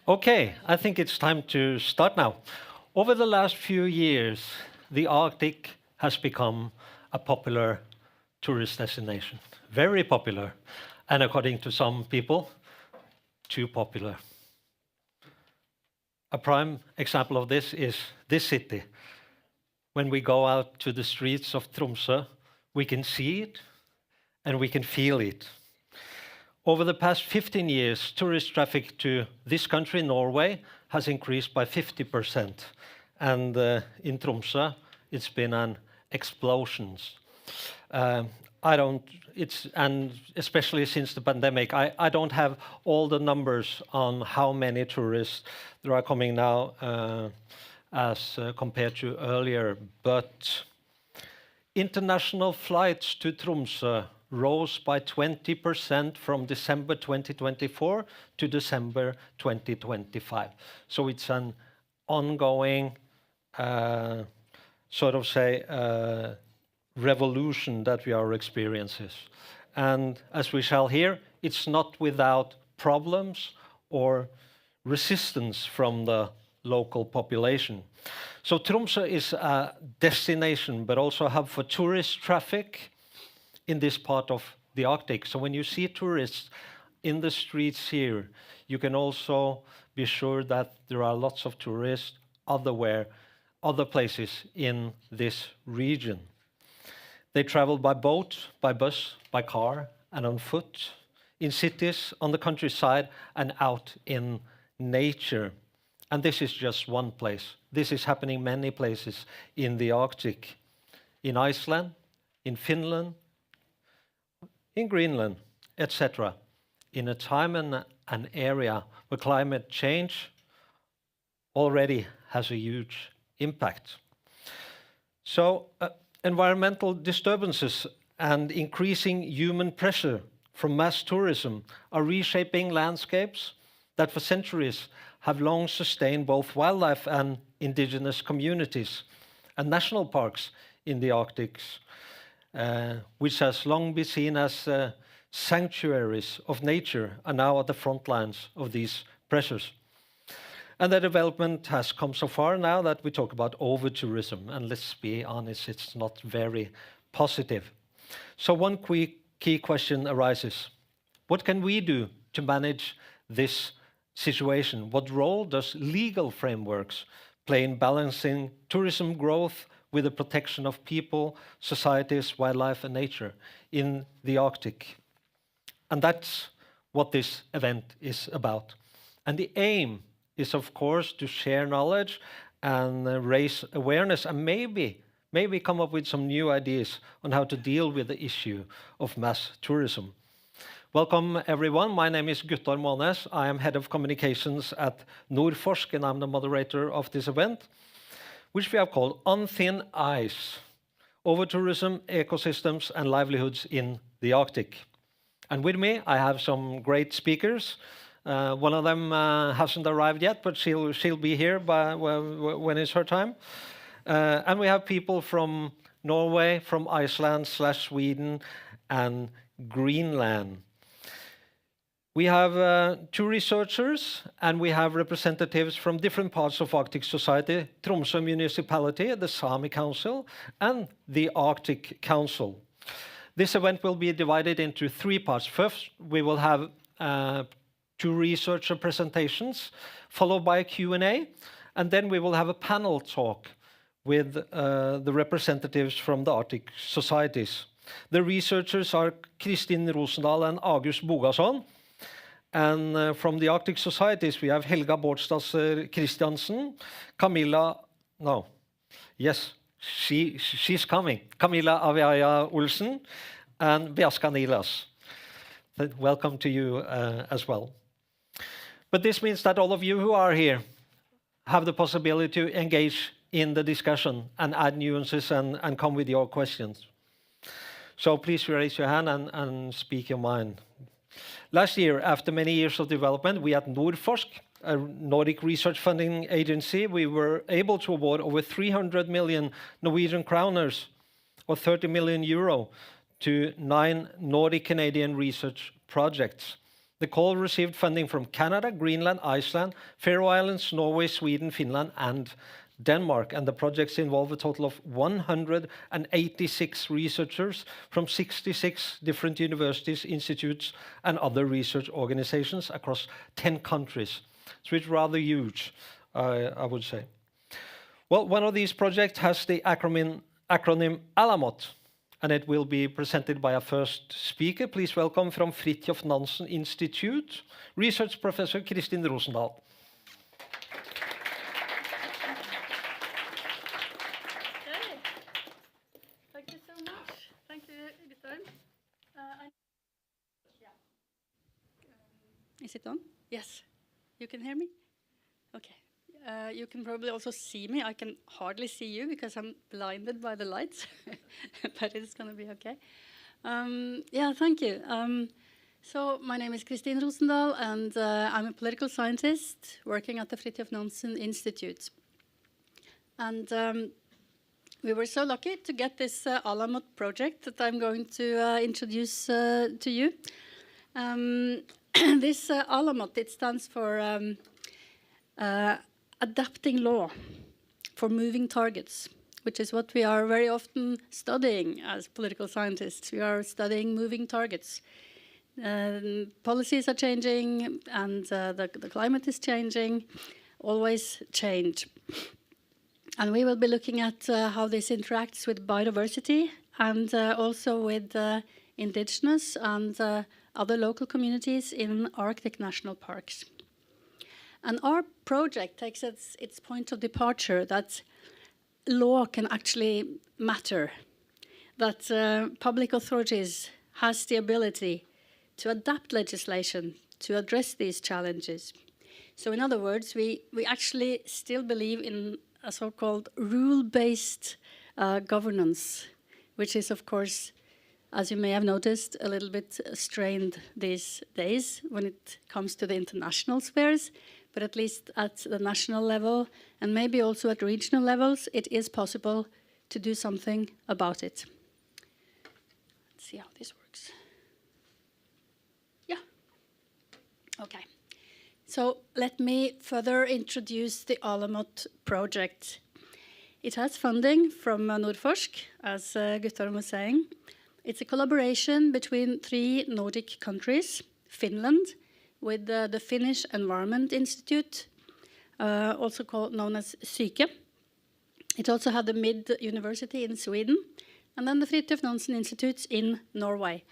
Okay, I think it's time to start now. Over the last few years, the Arctic has become a popular tourist destination. Very popular. And according to some people, too popular. A prime example of this is this city. When we go out to the streets of Tromsø, we can see it and we can feel it. Over the past 15 years, tourist traffic to this country, Norway, has increased by 50%. And in Tromsø, it's been an explosion. And especially since the pandemic, I don't have all the numbers on how many tourists there are coming now as compared to earlier. But international flights to Tromsø rose by 20% from December 2024 to December 2025. So it's an ongoing, revolution that we are experiencing. And as we shall hear, it's not without problems or resistance from the local population. So Tromsø is a destination, but also a hub for tourist traffic in this part of the Arctic. So when you see tourists in the streets here, you can also be sure that there are lots of tourists other places in this region. They travel by boat, by bus, by car, and on foot, in cities, on the countryside, and out in nature. And this is just one place. This is happening many places in the Arctic, in Iceland, in Finland, in Greenland, etc., in a time and an area where climate change already has a huge impact. So environmental disturbances and increasing human pressure from mass tourism are reshaping landscapes that for centuries have long sustained both wildlife and indigenous communities and national parks in the Arctic, which has long been seen as sanctuaries of nature, are now at the front lines of these pressures. And the development has come so far now that we talk about overtourism, and let's be honest, it's not very positive. So one key question arises. What can we do to manage this situation? What role does legal frameworks play in balancing tourism growth with the protection of people, societies, wildlife, and nature in the Arctic? And that's what this event is about. And the aim is, of course, to share knowledge and raise awareness and maybe come up with some new ideas on how to deal with the issue of mass tourism. Welcome, everyone. My name is Guttorm Månes. I am head of communications at Nordforsk, and I'm the moderator of this event, which we have called On Thin Ice, Overtourism, Ecosystems, and Livelihoods in the Arctic. And with me, I have some great speakers. One of them hasn't arrived yet, but she'll be here when it's her time. And we have people from Norway, from Iceland, Sweden, and Greenland. We have two researchers, and we have representatives from different parts of Arctic society, Tromsø Municipality, the Sami Council, and the Arctic Council. This event will be divided into three parts. First, we will have two researcher presentations, followed by a Q&A, and then we will have a panel talk with the representatives from the Arctic societies. The researchers are Kristin Rosendal and August Bogason. And from the Arctic societies, we have Helga Bårdstas Christiansen, she's coming, Camilla Aviaya Olsen, and Beaska Nilas. Welcome to you as well. But this means that all of you who are here have the possibility to engage in the discussion and add nuances and come with your questions. So please raise your hand and speak your mind. Last year, after many years of development, we at Nordforsk, a Nordic research funding agency, we were able to award over 300 million Norwegian kroners, or 30 million euro, to 9 Nordic Canadian research projects. The call received funding from Canada, Greenland, Iceland, Faroe Islands, Norway, Sweden, Finland, and Denmark, and the projects involve a total of 186 researchers from 66 different universities, institutes, and other research organizations across 10 countries. So it's rather huge, I would say. Well, one of these projects has the acronym ALAMOT, and it will be presented by our first speaker. Please welcome from Fridtjof Nansen Institute, research professor Kristin Rosendahl. Okay. Thank you so much. Thank you, Gustav. Is it on? Yes. You can hear me? Okay. You can probably also see me. I can hardly see you because I'm blinded by the lights, but it's going to be okay. Yeah, thank you. So my name is Kristin Rosendahl, and I'm a political scientist working at the Fridtjof Nansen Institute. And we were so lucky to get this ALAMOT project that I'm going to introduce to you. This ALAMOT, it stands for adapting law for moving targets, which is what we are very often studying as political scientists. We are studying moving targets. Policies are changing, and the climate is changing, always change. And we will be looking at how this interacts with biodiversity and also with indigenous and other local communities in Arctic national parks. And our project takes its point of departure that law can actually matter, that public authorities has the ability to adapt legislation to address these challenges. So in other words, we actually still believe in a so-called rule-based governance, which is, of course, as you may have noticed, a little bit strained these days when it comes to the international spheres, but at least at the national level and maybe also at regional levels, it is possible to do something about it. Let's see how this works. Yeah. Okay. So let me further introduce the ALAMOT project. It has funding from Nordforsk, as Guttorm was saying. It's a collaboration between 3 Nordic countries, Finland, with the Finnish Environment Institute, also known as Syke. It also had the Mid University in Sweden, and then the Fridtjof Nansen Institute in Norway.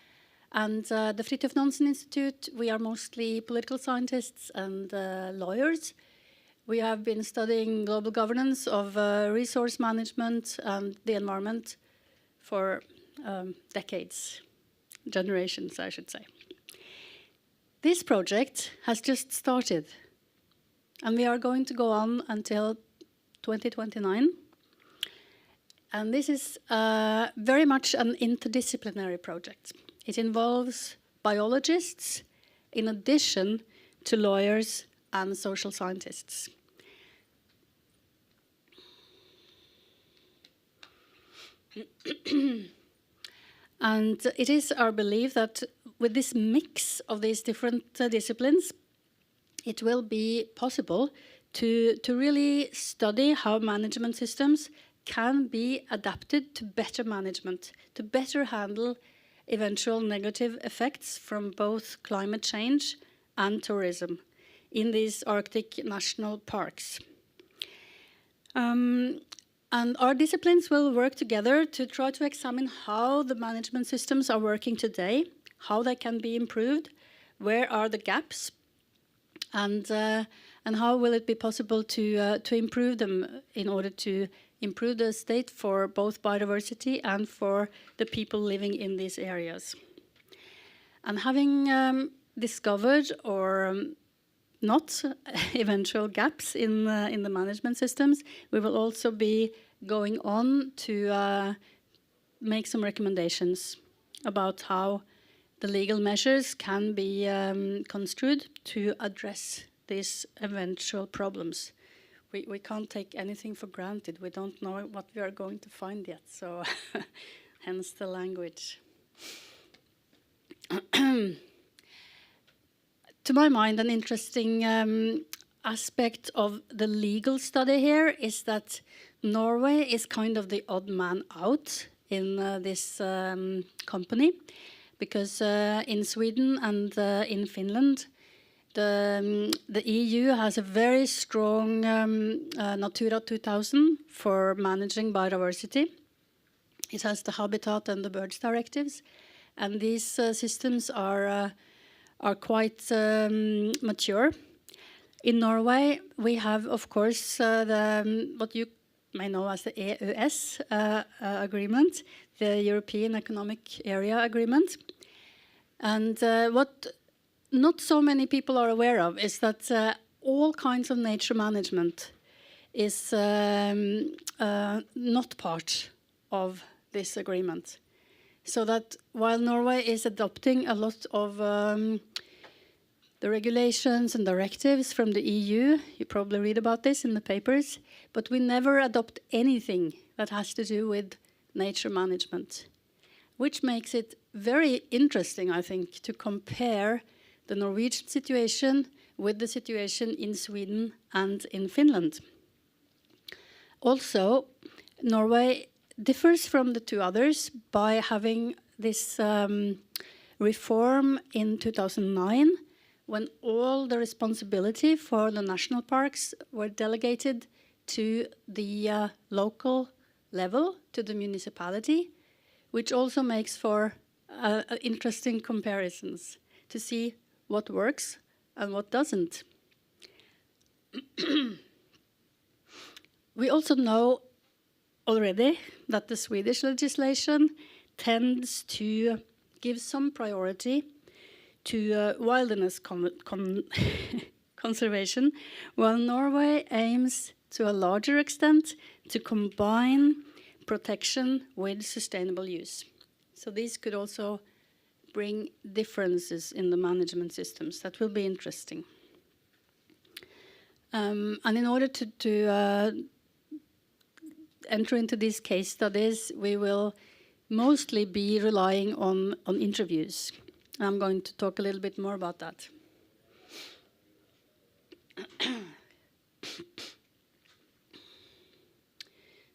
And the Fridtjof Nansen Institute, we are mostly political scientists and lawyers. We have been studying global governance of resource management and the environment for decades, generations, I should say. This project has just started, and we are going to go on until 2029. And this is very much an interdisciplinary project. It involves biologists in addition to lawyers and social scientists. And it is our belief that with this mix of these different disciplines, it will be possible to really study how management systems can be adapted to better management, to better handle eventual negative effects from both climate change and tourism in these Arctic national parks. And our disciplines will work together to try to examine how the management systems are working today, how they can be improved, where are the gaps, and how will it be possible to improve them in order to improve the state for both biodiversity and for the people living in these areas. And having discovered or not eventual gaps in the management systems, we will also be going on to make some recommendations about how the legal measures can be construed to address these eventual problems. We can't take anything for granted. We don't know what we are going to find yet, so hence the language. to my mind, an interesting aspect of the legal study here is that Norway is kind of the odd man out in this company, because in Sweden and in Finland, the EU has a very strong Natura 2000 for managing biodiversity. It has the habitat and the birds directives, and these systems are quite mature. In Norway, we have, of course, what you may know as the EØS agreement, the European Economic Area Agreement. And what not so many people are aware of is that all kinds of nature management is not part of this agreement. So that while Norway is adopting a lot of the regulations and directives from the EU, you probably read about this in the papers, but we never adopt anything that has to do with nature management, which makes it very interesting, I think, to compare the Norwegian situation with the situation in Sweden and in Finland. Also, Norway differs from the two others by having this reform in 2009, when all the responsibility for the national parks were delegated to the local level, to the municipality, which also makes for interesting comparisons to see what works and what doesn't. We also know already that the Swedish legislation tends to give some priority to wilderness conservation, while Norway aims to a larger extent to combine protection with sustainable use. So these could also bring differences in the management systems. That will be interesting. And in order to enter into these case studies, we will mostly be relying on interviews. I'm going to talk a little bit more about that.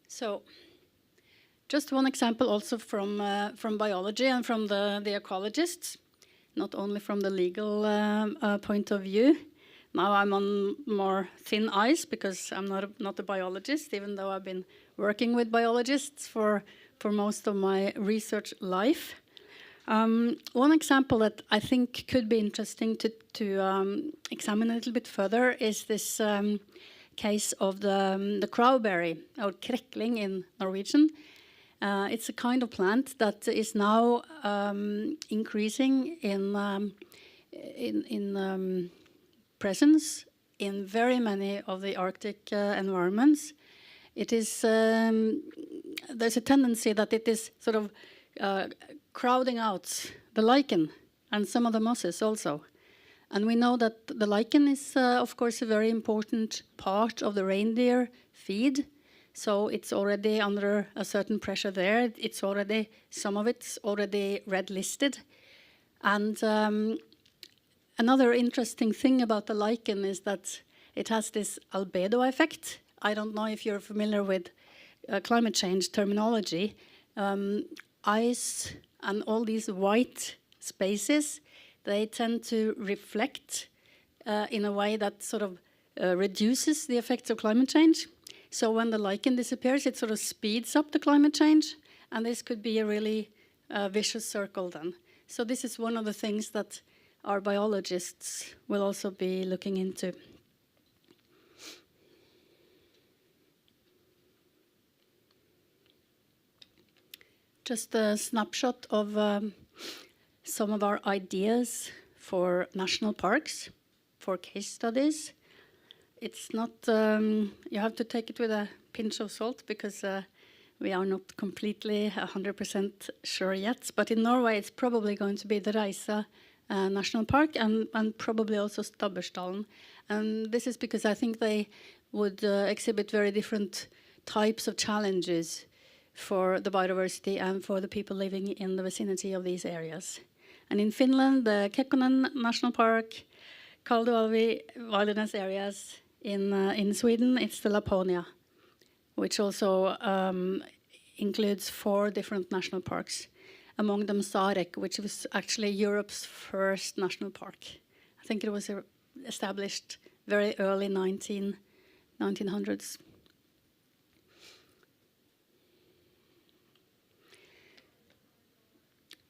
So, just one example also from biology and from the ecologists, not only from the legal point of view. Now I'm on more thin ice because I'm not a biologist, even though I've been working with biologists for most of my research life. One example that I think could be interesting to examine a little bit further is this case of the crowberry, or krekling in Norwegian. It's a kind of plant that is now increasing in presence in very many of the Arctic environments. It is there's a tendency that it is sort of crowding out the lichen and some of the mosses also. And we know that the lichen is, of course, a very important part of the reindeer feed. So it's already under a certain pressure there. Some of it's already red listed. And another interesting thing about the lichen is that it has this albedo effect. I don't know if you're familiar with climate change terminology. Ice and all these white spaces, they tend to reflect in a way that sort of reduces the effects of climate change. So when the lichen disappears, it sort of speeds up the climate change, and this could be a really vicious circle then. So this is one of the things that our biologists will also be looking into. Just a snapshot of some of our ideas for national parks, for case studies. It's not, you have to take it with a pinch of salt because we are not completely 100% sure yet. But in Norway, it's probably going to be the Reisa National Park and probably also Stabbursdalen. And this is because I think they would exhibit very different types of challenges for the biodiversity and for the people living in the vicinity of these areas. And in Finland, the Kekkonen National Park, called wilderness areas in Sweden, it's the Laponia, which also includes 4 different national parks. Among them Sarek, which was actually Europe's first national park. I think it was established very early 1900s.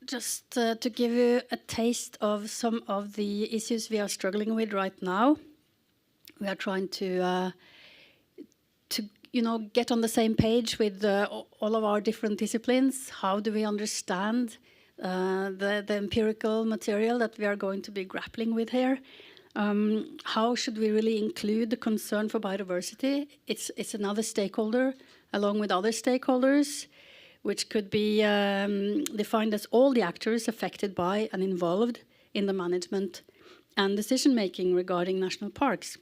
Just to give you a taste of some of the issues we are struggling with right now, we are trying to get on the same page with all of our different disciplines. How do we understand the empirical material that we are going to be grappling with here? How should we really include the concern for biodiversity? It's another stakeholder along with other stakeholders, which could be defined as all the actors affected by and involved in the management and decision-making regarding national parks.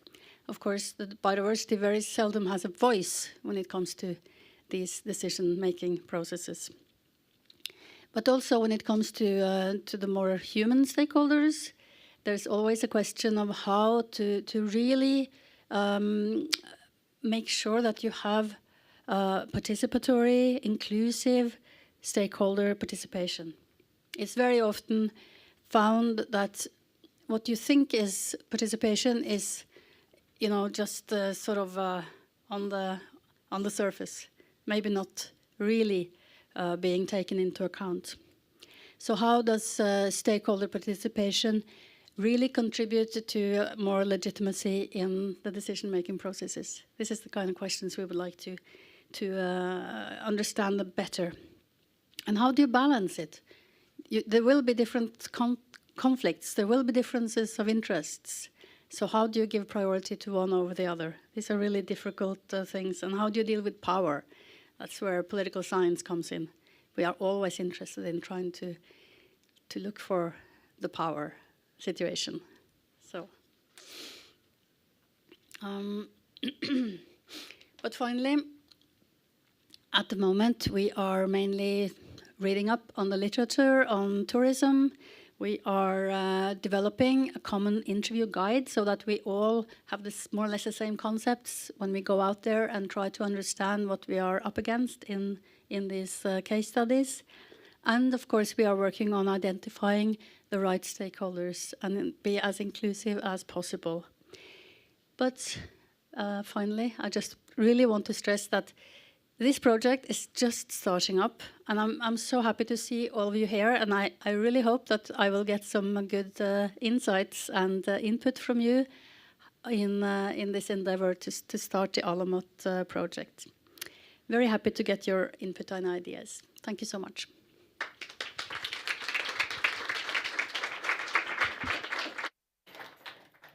Of course, the biodiversity very seldom has a voice when it comes to these decision-making processes. But also when it comes to the more human stakeholders, there's always a question of how to really make sure that you have participatory, inclusive stakeholder participation. It's very often found that what you think is participation is, just sort of on the surface, maybe not really being taken into account. So how does stakeholder participation really contribute to more legitimacy in the decision-making processes? This is the kind of questions we would like to understand better. And how do you balance it? There will be different conflicts. There will be differences of interests. So how do you give priority to one over the other? These are really difficult things. And how do you deal with power? That's where political science comes in. We are always interested in trying to look for the power situation. So, but finally, at the moment, we are mainly reading up on the literature on tourism. We are developing a common interview guide so that we all have more or less the same concepts when we go out there and try to understand what we are up against in these case studies. And of course, we are working on identifying the right stakeholders and be as inclusive as possible. But finally, I just really want to stress that this project is just starting up, and I'm so happy to see all of you here, and I really hope that I will get some good insights and input from you in this endeavor to start the Alamot project. Very happy to get your input and ideas. Thank you so much.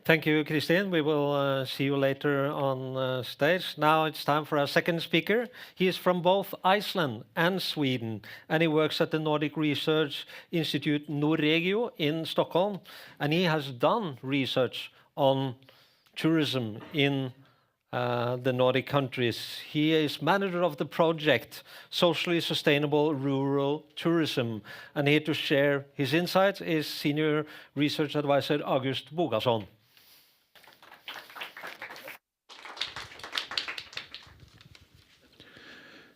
Thank you, Kristin. We will see you later on stage. Now it's time for our second speaker. He is from both Iceland and Sweden, and he works at the Nordic Research Institute Norregio in Stockholm, and he has done research on tourism in the Nordic countries. He is manager of the project Socially Sustainable Rural Tourism, and here to share his insights is Senior Research Advisor August Bogason.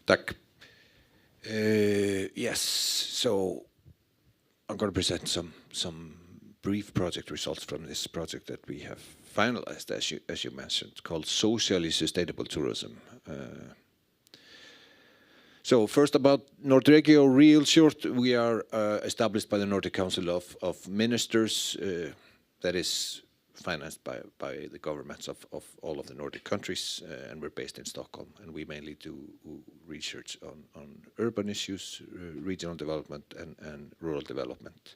Tack. Yes, so I'm going to present some brief project results from this project that we have finalized, as you mentioned, called Socially Sustainable Tourism. So first about Nordregio, real short, we are established by the Nordic Council of Ministers, that is financed by the governments of all of the Nordic countries, and we're based in Stockholm, and we mainly do research on urban issues, regional development and rural development.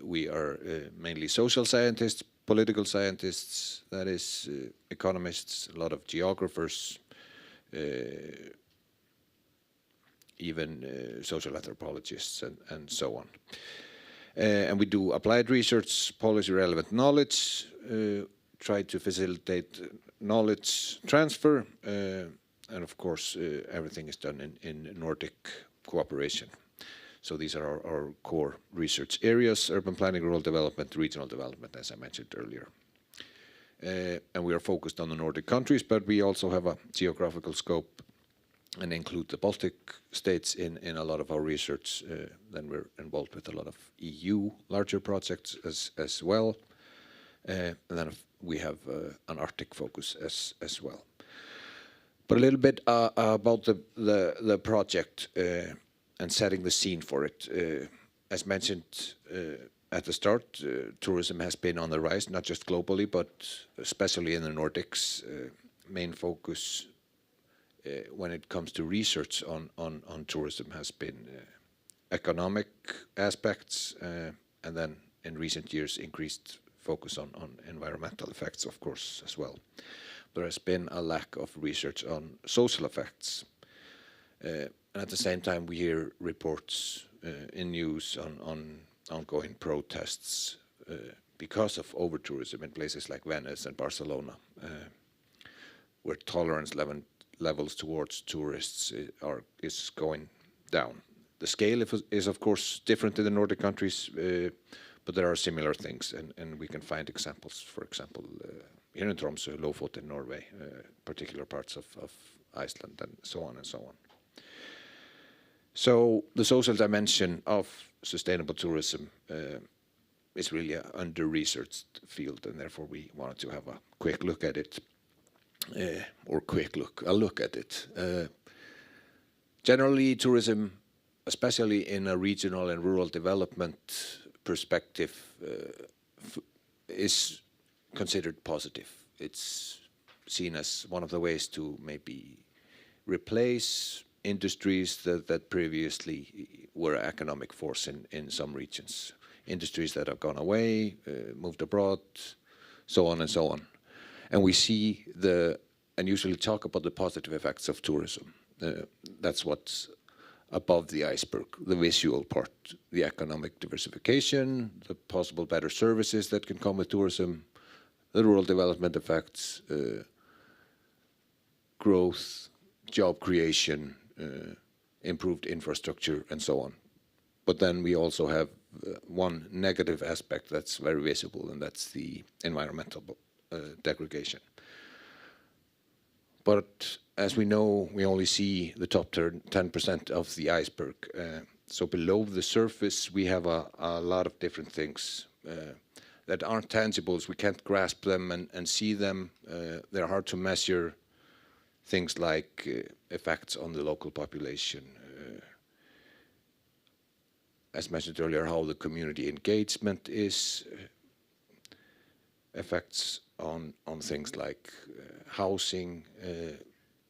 We are mainly social scientists, political scientists, that is economists, a lot of geographers, even social anthropologists and so on. And we do applied research, policy relevant knowledge, try to facilitate knowledge transfer, and of course everything is done in Nordic cooperation. So these are our core research areas: urban planning, rural development, regional development, as I mentioned earlier. And we are focused on the Nordic countries, but we also have a geographical scope and include the Baltic states in a lot of our research. Then we're involved with a lot of EU larger projects as well. And then we have an Arctic focus as well. But a little bit about the project and setting the scene for it. As mentioned at the start, tourism has been on the rise, not just globally, but especially in the Nordics. Main focus when it comes to research on tourism has been economic aspects, and then in recent years increased focus on environmental effects, of course, as well. There has been a lack of research on social effects. And at the same time, we hear reports in news on ongoing protests because of overtourism in places like Venice and Barcelona, where tolerance levels towards tourists is going down. The scale is of course different in the Nordic countries, but there are similar things, and we can find examples. For example, here in Tromsø, Lofoten in Norway, particular parts of Iceland, and so on and so on. So the social dimension of sustainable tourism is really an under-researched field, and therefore we wanted to have a quick look at it. A look at it. Generally, tourism, especially in a regional and rural development perspective, is considered positive. It's seen as one of the ways to maybe replace industries that previously were an economic force in some regions. Industries that have gone away, moved abroad, so on and so on. And we see and usually talk about the positive effects of tourism. That's what's above the iceberg, the visual part, the economic diversification, the possible better services that can come with tourism, the rural development effects, growth, job creation, improved infrastructure, and so on. But then we also have one negative aspect that's very visible, and that's the environmental degradation. But as we know, we only see the top 10% of the iceberg. So below the surface, we have a lot of different things that aren't tangibles. We can't grasp them and see them. They're hard to measure. Things like effects on the local population. As mentioned earlier, how the community engagement is, effects on things like housing,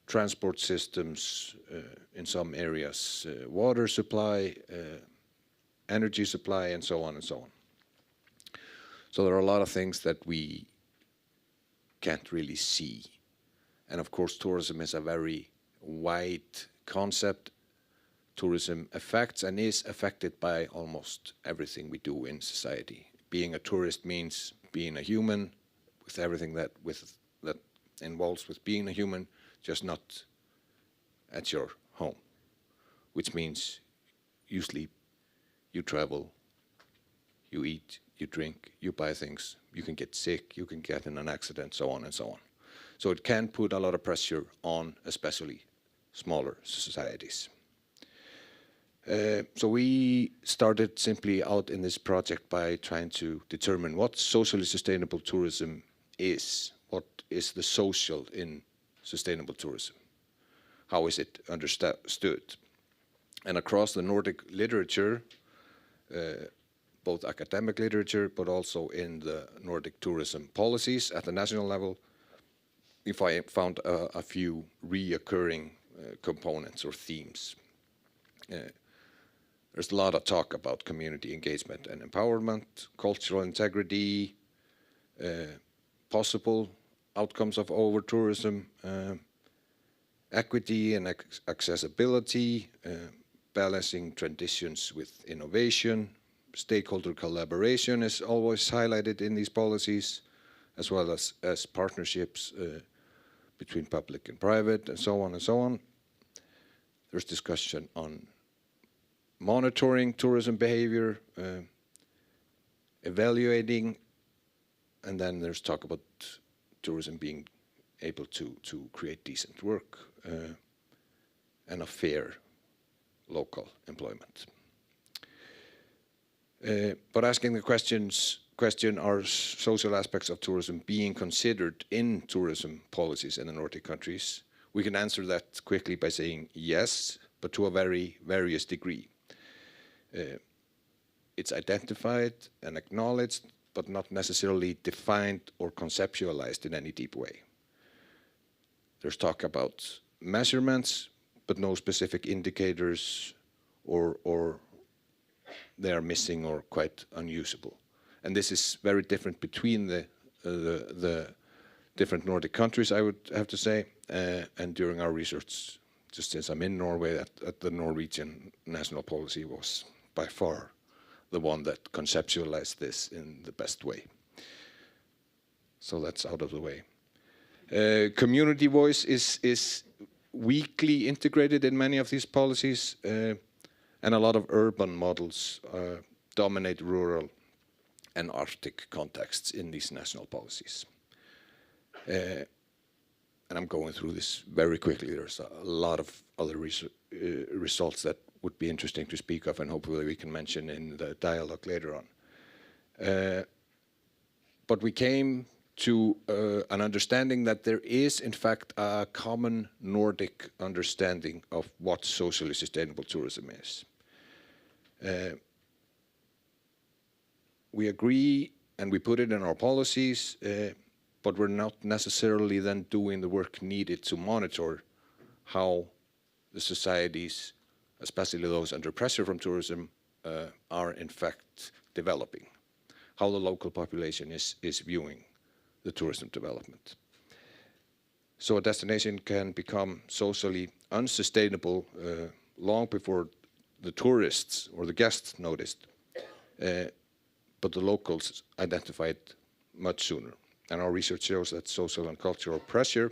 transport systems in some areas, water supply, energy supply, and so on and so on. So there are a lot of things that we can't really see. And of course, tourism is a very wide concept. Tourism affects and is affected by almost everything we do in society. Being a tourist means being a human, with everything that involves with being a human, just not at your home, which means you sleep, you travel, you eat, you drink, you buy things, you can get sick, you can get in an accident, so on and so on. So it can put a lot of pressure on especially smaller societies. So we started simply out in this project by trying to determine what socially sustainable tourism is. What is the social in sustainable tourism? How is it understood? And across the Nordic literature, both academic literature, but also in the Nordic tourism policies at the national level, if I found a few reoccurring components or themes. There's a lot of talk about community engagement and empowerment, cultural integrity, possible outcomes of over-tourism, equity and accessibility, balancing traditions with innovation. Stakeholder collaboration is always highlighted in these policies, as well as partnerships between public and private, and so on and so on. There's discussion on monitoring tourism behavior, evaluating, and then there's talk about tourism being able to create decent work and a fair local employment. But asking the question, are social aspects of tourism being considered in tourism policies in the Nordic countries? We can answer that quickly by saying yes, but to a very various degree. It's identified and acknowledged, but not necessarily defined or conceptualized in any deep way. There's talk about measurements, but no specific indicators, or they are missing or quite unusable. And this is very different between the different Nordic countries, I would have to say. And during our research, just since I'm in Norway, at the Norwegian national policy was by far the one that conceptualized this in the best way. So that's out of the way. Community voice is weakly integrated in many of these policies, and a lot of urban models dominate rural and Arctic contexts in these national policies. And I'm going through this very quickly. There's a lot of other results that would be interesting to speak of, and hopefully we can mention in the dialogue later on. But we came to an understanding that there is, in fact, a common Nordic understanding of what socially sustainable tourism is. We agree, and we put it in our policies, but we're not necessarily then doing the work needed to monitor how the societies, especially those under pressure from tourism, are in fact developing, how the local population is viewing the tourism development. So a destination can become socially unsustainable long before the tourists or the guests noticed, but the locals identify it much sooner. And our research shows that social and cultural pressure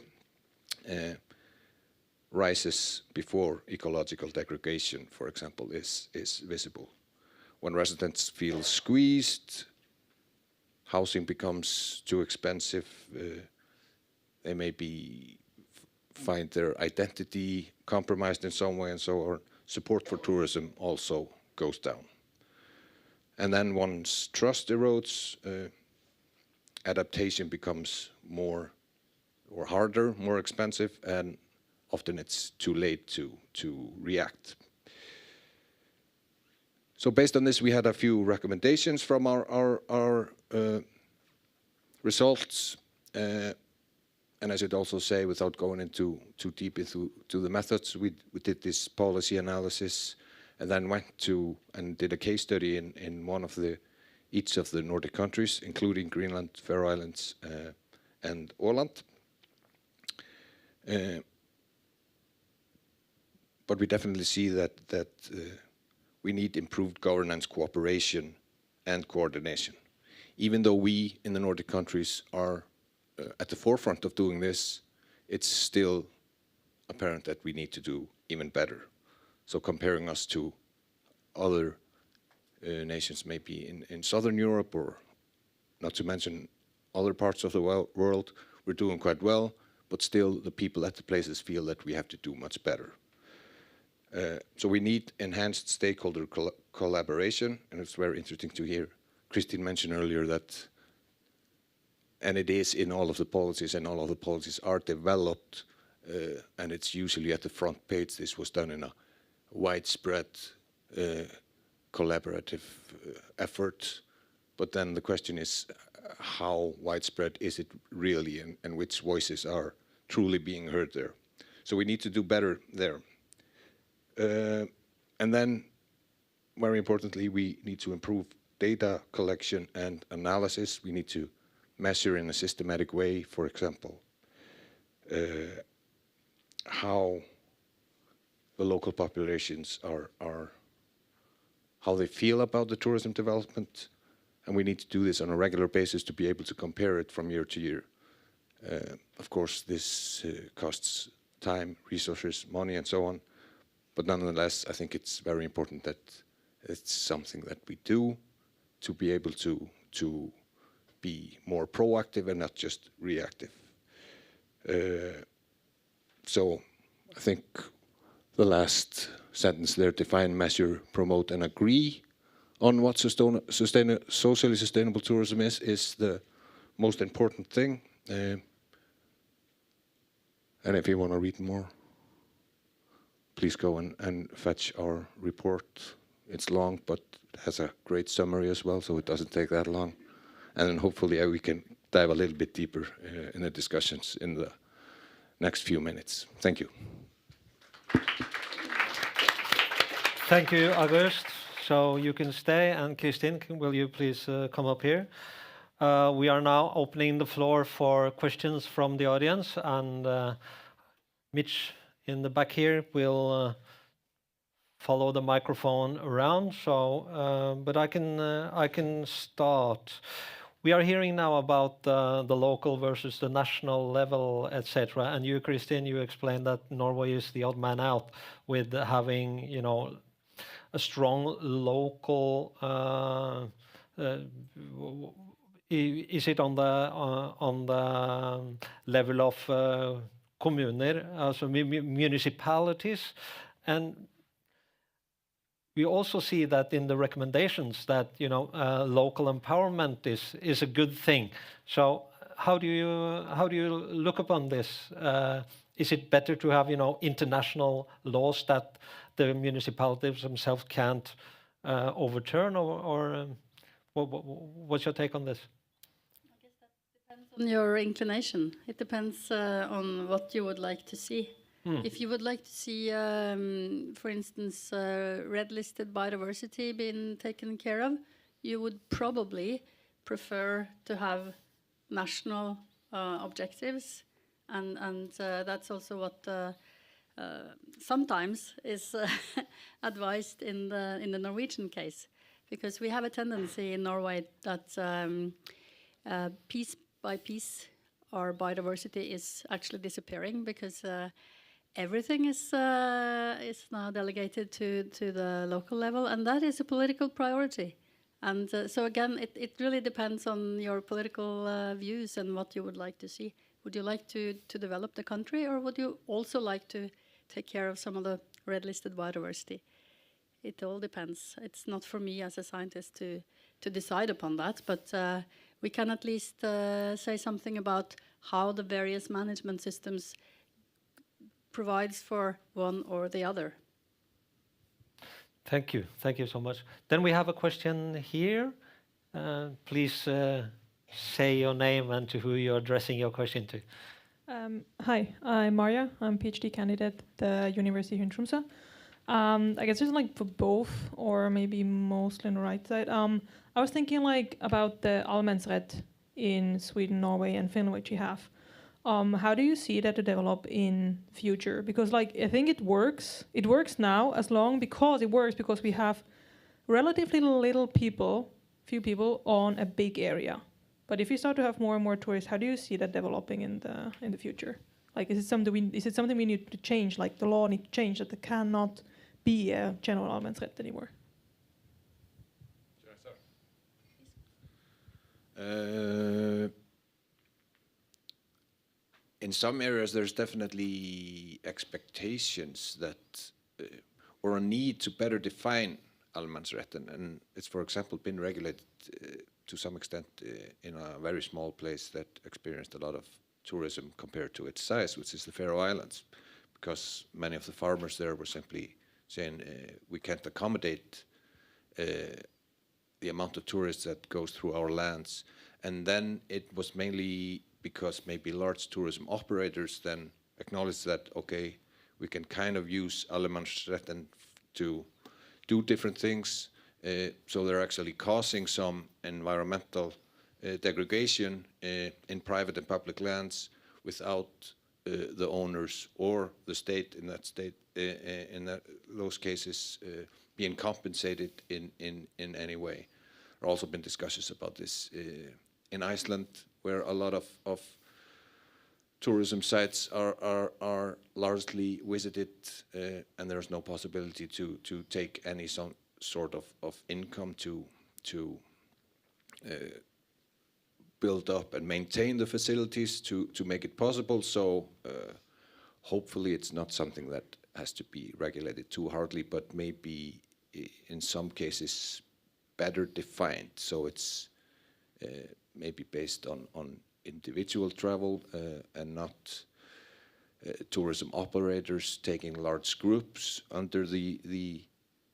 rises before ecological degradation, for example, is visible. When residents feel squeezed, housing becomes too expensive, they maybe find their identity compromised in some way, and so on. Support for tourism also goes down. And then once trust erodes, adaptation becomes more or harder, more expensive, and often it's too late to react. So based on this, we had a few recommendations from our results. And I should also say, without going into too deep into the methods, we did this policy analysis and then went to and did a case study in each of the Nordic countries, including Greenland, Faroe Islands, and Åland. But we definitely see that we need improved governance, cooperation, and coordination. Even though we in the Nordic countries are at the forefront of doing this, it's still apparent that we need to do even better. So comparing us to other nations maybe in Southern Europe, or not to mention other parts of the world, we're doing quite well, but still the people at the places feel that we have to do much better. So we need enhanced stakeholder collaboration, and it's very interesting to hear Christine mention earlier that, and it is in all of the policies, and all of the policies are developed, and it's usually at the front page. This was done in a widespread collaborative effort, but then the question is, how widespread is it really, and which voices are truly being heard there? So we need to do better there. And then, very importantly, we need to improve data collection and analysis. We need to measure in a systematic way, for example, how the local populations are how they feel about the tourism development, and we need to do this on a regular basis to be able to compare it from year to year. Of course, this costs time, resources, money, and so on, But nonetheless, I think it's very important that it's something that we do to be able to be more proactive and not just reactive. So I think the last sentence there, define, measure, promote, and agree on what socially sustainable tourism is the most important thing. And if you want to read more, please go and fetch our report. It's long, but it has a great summary as well, so it doesn't take that long. And then hopefully we can dive a little bit deeper in the discussions in the next few minutes. Thank you. Thank you, August. So you can stay, and Kristin, will you please come up here? We are now opening the floor for questions from the audience, and Mitch in the back here will follow the microphone around. So, but I can start. We are hearing now about the local versus the national level, etc. And you, Kristin, you explained that Norway is the odd man out with having, you know, a strong local. Is it on the level of kommuner, also municipalities, and we also see that in the recommendations that, you know, local empowerment is a good thing. So how do you look upon this? Is it better to have, you know, international laws that the municipalities themselves can't overturn, or what's your take on this? I guess that depends on your inclination. It depends on what you would like to see. If you would like to see, for instance, red-listed biodiversity being taken care of, you would probably prefer to have national objectives, and that's also what sometimes is advised in the Norwegian case, because we have a tendency in Norway that piece by piece our biodiversity is actually disappearing because everything is now delegated to the local level, and that is a political priority. And so again, it really depends on your political views and what you would like to see. Would you like to develop the country, or would you also like to take care of some of the red-listed biodiversity? It all depends. It's not for me as a scientist to decide upon that, but we can at least say something about how the various management systems provides for one or the other. Thank you so much. Then we have a question here. Please say your name and to who you're addressing your question to. Hi, I'm Marja. I'm a PhD candidate at the University here in Tromsø. I guess just like for both, or maybe mostly on the right side. I was thinking like about the allemannsrett in Sweden, Norway, and Finland, which you have. How do you see that to develop in future? Because like I think it works. It works now because we have relatively few people on a big area. But if you start to have more and more tourists, how do you see that developing in the future? Like, is it something we need to change? Like the law needs to change that there cannot be a general allemannsrett anymore. Should I start? In some areas, there's definitely expectations that, or a need to better define allemannsretten, and it's, for example, been regulated to some extent in a very small place that experienced a lot of tourism compared to its size, which is the Faroe Islands, because many of the farmers there were simply saying we can't accommodate the amount of tourists that goes through our lands. And then it was mainly because maybe large tourism operators then acknowledged that, okay, we can kind of use allemannsretten to do different things. So they're actually causing some environmental degradation in private and public lands without the owners or the state in those cases being compensated in any way. There have also been discussions about this in Iceland, where a lot of tourism sites are largely visited, and there's no possibility to take any some sort of income to build up and maintain the facilities to make it possible. So hopefully it's not something that has to be regulated too hardly, but maybe in some cases better defined. So it's maybe based on individual travel and not tourism operators taking large groups under the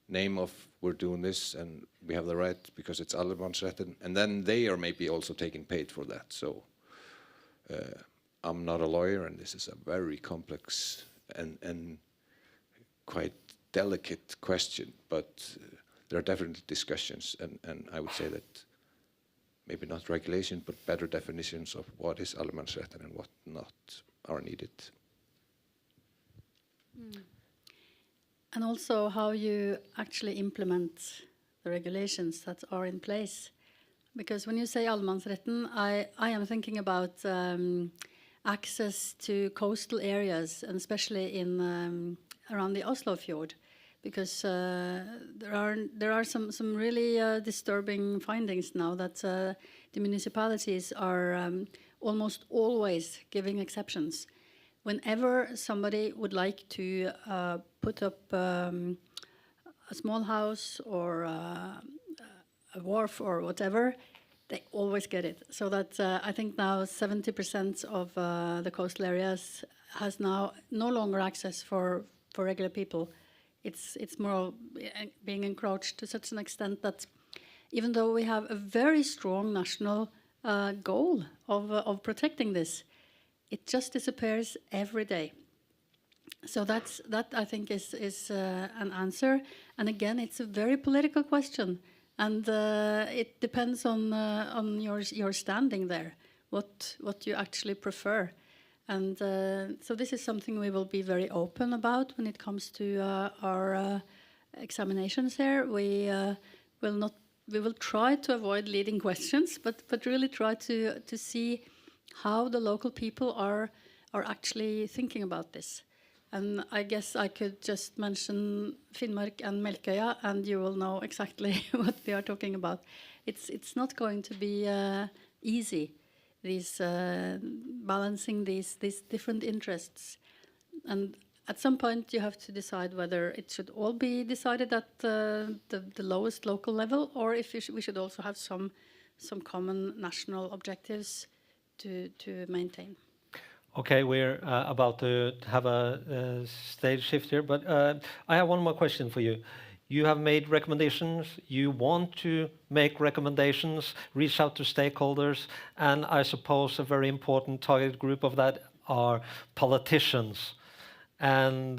name of we're doing this and we have the right because it's Alemansretten, and then they are maybe also taking paid for that. So I'm not a lawyer, and this is a very complex and quite delicate question, but there are definitely discussions, and I would say that maybe not regulation, but better definitions of what is Alemansretten and what not are needed. And also how you actually implement the regulations that are in place. Because when you say Alemansretten, I am thinking about access to coastal areas, and especially in around the Oslo fjord, because there are some really disturbing findings now that the municipalities are almost always giving exceptions. Whenever somebody would like to put up a small house or a wharf or whatever, they always get it. So that I think now 70% of the coastal areas has now no longer access for regular people. It's more being encroached to such an extent that even though we have a very strong national goal of protecting this, it just disappears every day. So that I think is an answer. And again, it's a very political question, and it depends on your standing there, what you actually prefer. And so this is something we will be very open about when it comes to our examinations here. We will try to avoid leading questions, but really try to see how the local people are actually thinking about this. And I guess I could just mention Finnmark and Melkøya, and you will know exactly what we are talking about. It's not going to be easy, balancing these different interests. And at some point you have to decide whether it should all be decided at the lowest local level, or if we should also have some common national objectives to maintain. Okay, we're about to have a stage shift here, but I have one more question for you. You have made recommendations, you want to make recommendations, reach out to stakeholders, and I suppose a very important target group of that are politicians. And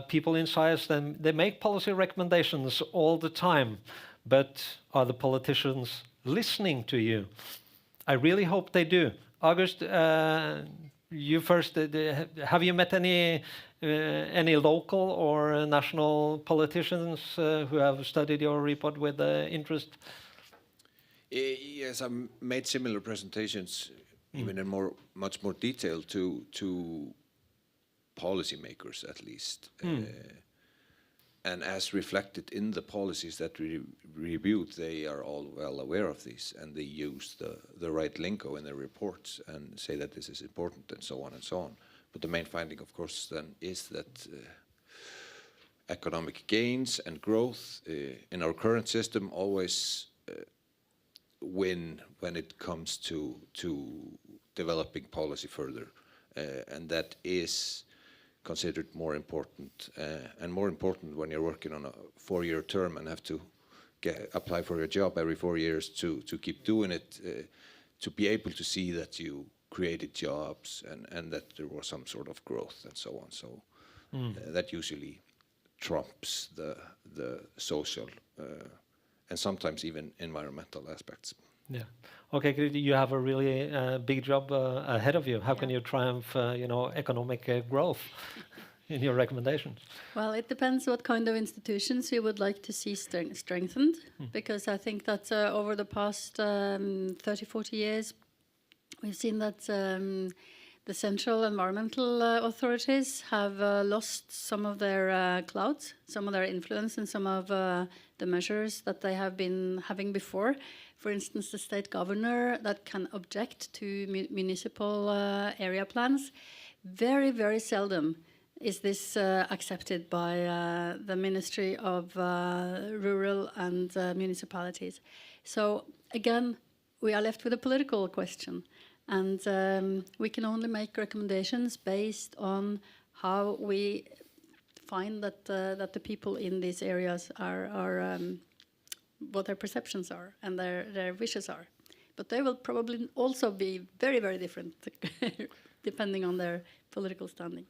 people in science, they make policy recommendations all the time, but are the politicians listening to you? I really hope they do. August, you first. Have you met any local or national politicians who have studied your report with interest? Yes, I've made similar presentations, even in much more detail to policymakers at least. And as reflected in the policies that we reviewed, they are all well aware of these, and they use the right lingo in their reports and say that this is important and so on and so on. But the main finding, of course, then is that economic gains and growth in our current system always win when it comes to developing policy further, and that is considered more important, and more important when you're working on a 4-year term and have to apply for a job every 4 years to keep doing it, to be able to see that you created jobs and that there was some sort of growth and so on. So that usually trumps the social and sometimes even environmental aspects. Yeah. Okay, you have a really big job ahead of you. How can you triumph, economic growth in your recommendations? Well, it depends what kind of institutions you would like to see strengthened, because I think that over the past 30, 40 years, we've seen that the central environmental authorities have lost some of their clout, some of their influence, and some of the measures that they have been having before. For instance, the state governor that can object to municipal area plans. Very, very seldom is this accepted by the Ministry of Rural and Municipalities. So again, we are left with a political question. And we can only make recommendations based on how we find that the people in these areas are what their perceptions are and their wishes are. But they will probably also be very, very different depending on their political standing.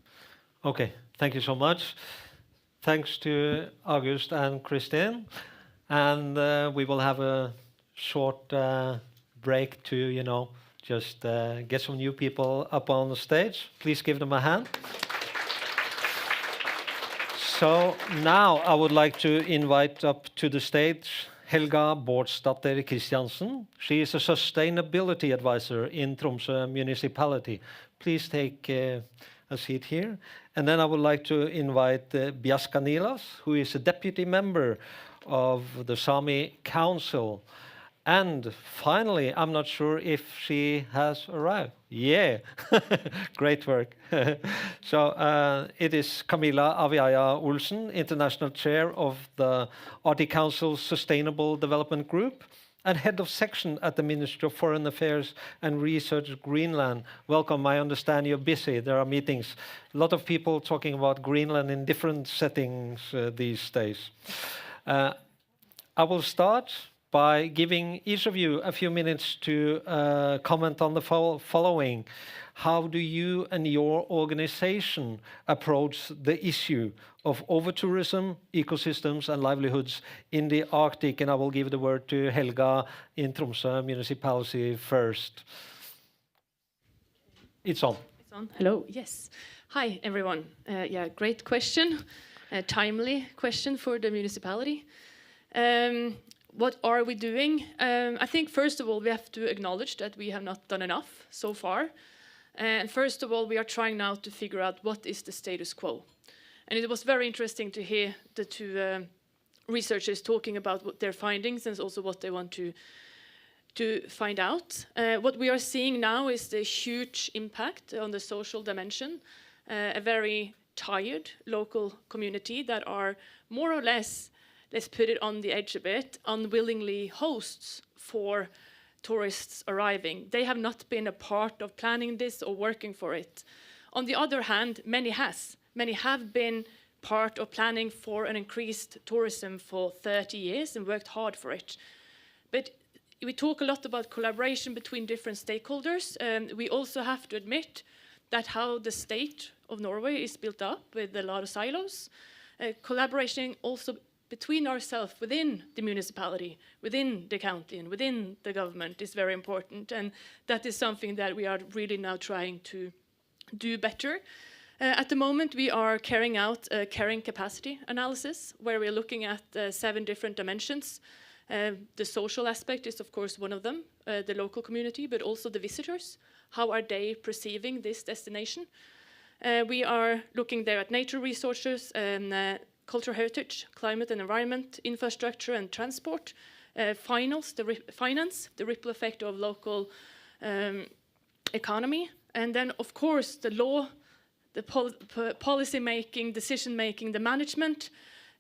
Okay, thank you so much. Thanks to August and Christine. And we will have a short break to, just get some new people up on the stage. Please give them a hand. So now I would like to invite up to the stage Helga Bårdsdatter Christiansen. She is a sustainability advisor in Tromsø municipality. Please take a seat here. And then I would like to invite Bjaska Nilas, who is a deputy member of the Sami Council. And finally, I'm not sure if she has arrived. Yeah, great work. So it is Camilla Aviaya Olsen, International Chair of the Arctic Council Sustainable Development Group and Head of Section at the Ministry of Foreign Affairs and Research Greenland. Welcome, I understand you're busy. There are meetings. A lot of people talking about Greenland in different settings these days. I will start by giving each of you a few minutes to comment on the following. How do you and your organization approach the issue of overtourism, ecosystems and livelihoods in the Arctic? And I will give the word to Helga in Tromsø municipality first. It's on. It's on. Hello. Yes. Hi, everyone. Great question. A timely question for the municipality. What are we doing? I think, first of all, we have to acknowledge that we have not done enough so far. And first of all, we are trying now to figure out what is the status quo. And it was very interesting to hear the two researchers talking about what their findings and also what they want to find out. What we are seeing now is the huge impact on the social dimension. A very tired local community that are more or less, let's put it on the edge a bit, unwillingly hosts for tourists arriving. They have not been a part of planning this or working for it. On the other hand, many have been part of planning for an increased tourism for 30 years and worked hard for it. But we talk a lot about collaboration between different stakeholders. We also have to admit that how the state of Norway is built up with a lot of silos. Collaboration also between ourselves within the municipality, within the county and within the government is very important. And that is something that we are really now trying to do better. At the moment, we are carrying out a carrying capacity analysis where we're looking at 7 different dimensions. The social aspect is, of course, one of them, the local community, but also the visitors. How are they perceiving this destination? We are looking there at nature resources and cultural heritage, climate and environment, infrastructure and transport, finance, the ripple effect of local economy, and then, of course, the law, the policy making, decision making, the management,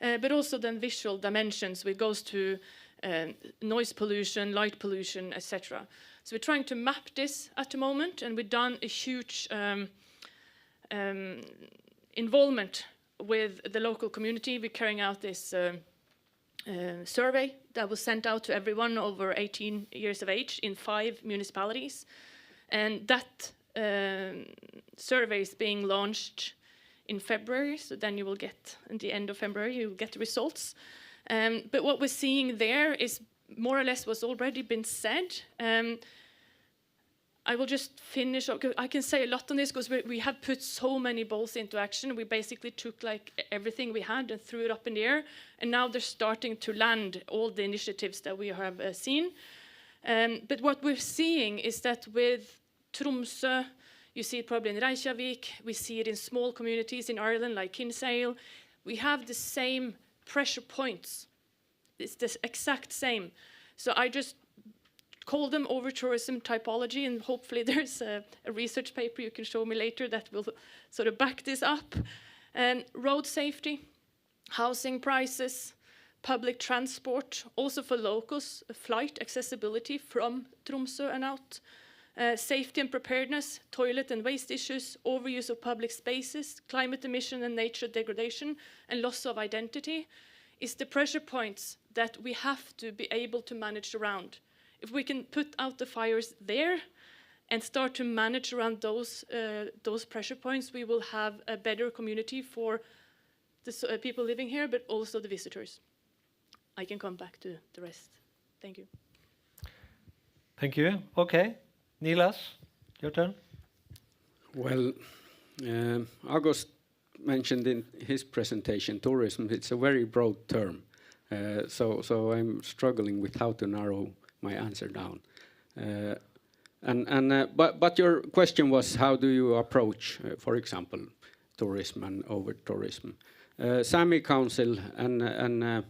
but also then visual dimensions, which goes to noise pollution, light pollution, etc. So we're trying to map this at the moment, and we've done a huge involvement with the local community. We're carrying out this survey that was sent out to everyone over 18 years of age in 5 municipalities. And that survey is being launched in February, so then you will get, at the end of February, you will get the results. But what we're seeing there is more or less what's already been said. I will just finish. I can say a lot on this because we have put so many balls into action. We basically took like everything we had and threw it up in the air. And now they're starting to land all the initiatives that we have seen. But what we're seeing is that with Tromsø, you see it probably in Reykjavik, we see it in small communities in Ireland like Kinsale. We have the same pressure points. It's the exact same. So I just call them over-tourism typology, and hopefully there's a research paper you can show me later that will sort of back this up. And road safety, housing prices, public transport, also for locals, flight accessibility from Tromsø and out, safety and preparedness, toilet and waste issues, overuse of public spaces, climate emission and nature degradation, and loss of identity is the pressure points that we have to be able to manage around. If we can put out the fires there and start to manage around those pressure points, we will have a better community for the people living here, but also the visitors. I can come back to the rest. Thank you. Thank you. Okay. Nilas, your turn. Well, August mentioned in his presentation tourism. It's a very broad term, so I'm struggling with how to narrow my answer down. But your question was, how do you approach, for example, tourism and over-tourism? Sami Council and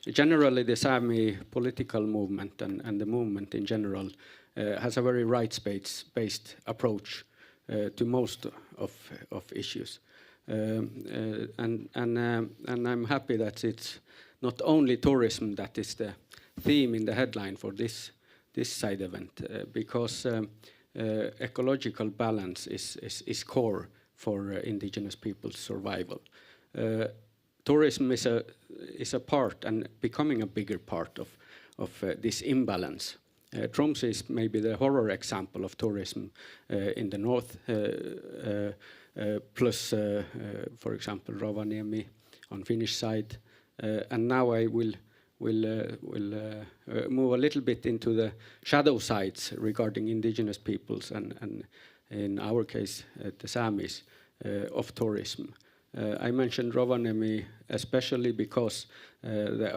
generally the Sami political movement and the movement in general has a very rights-based approach to most of issues. And I'm happy that it's not only tourism that is the theme in the headline for this side event, because ecological balance is core for indigenous people's survival. Tourism is a part and becoming a bigger part of this imbalance. Tromsø is maybe the horror example of tourism in the north, plus, for example, Rovaniemi on Finnish side. And now I will move a little bit into the shadow sides regarding indigenous peoples and in our case, the Samis of tourism. I mentioned Rovaniemi especially because the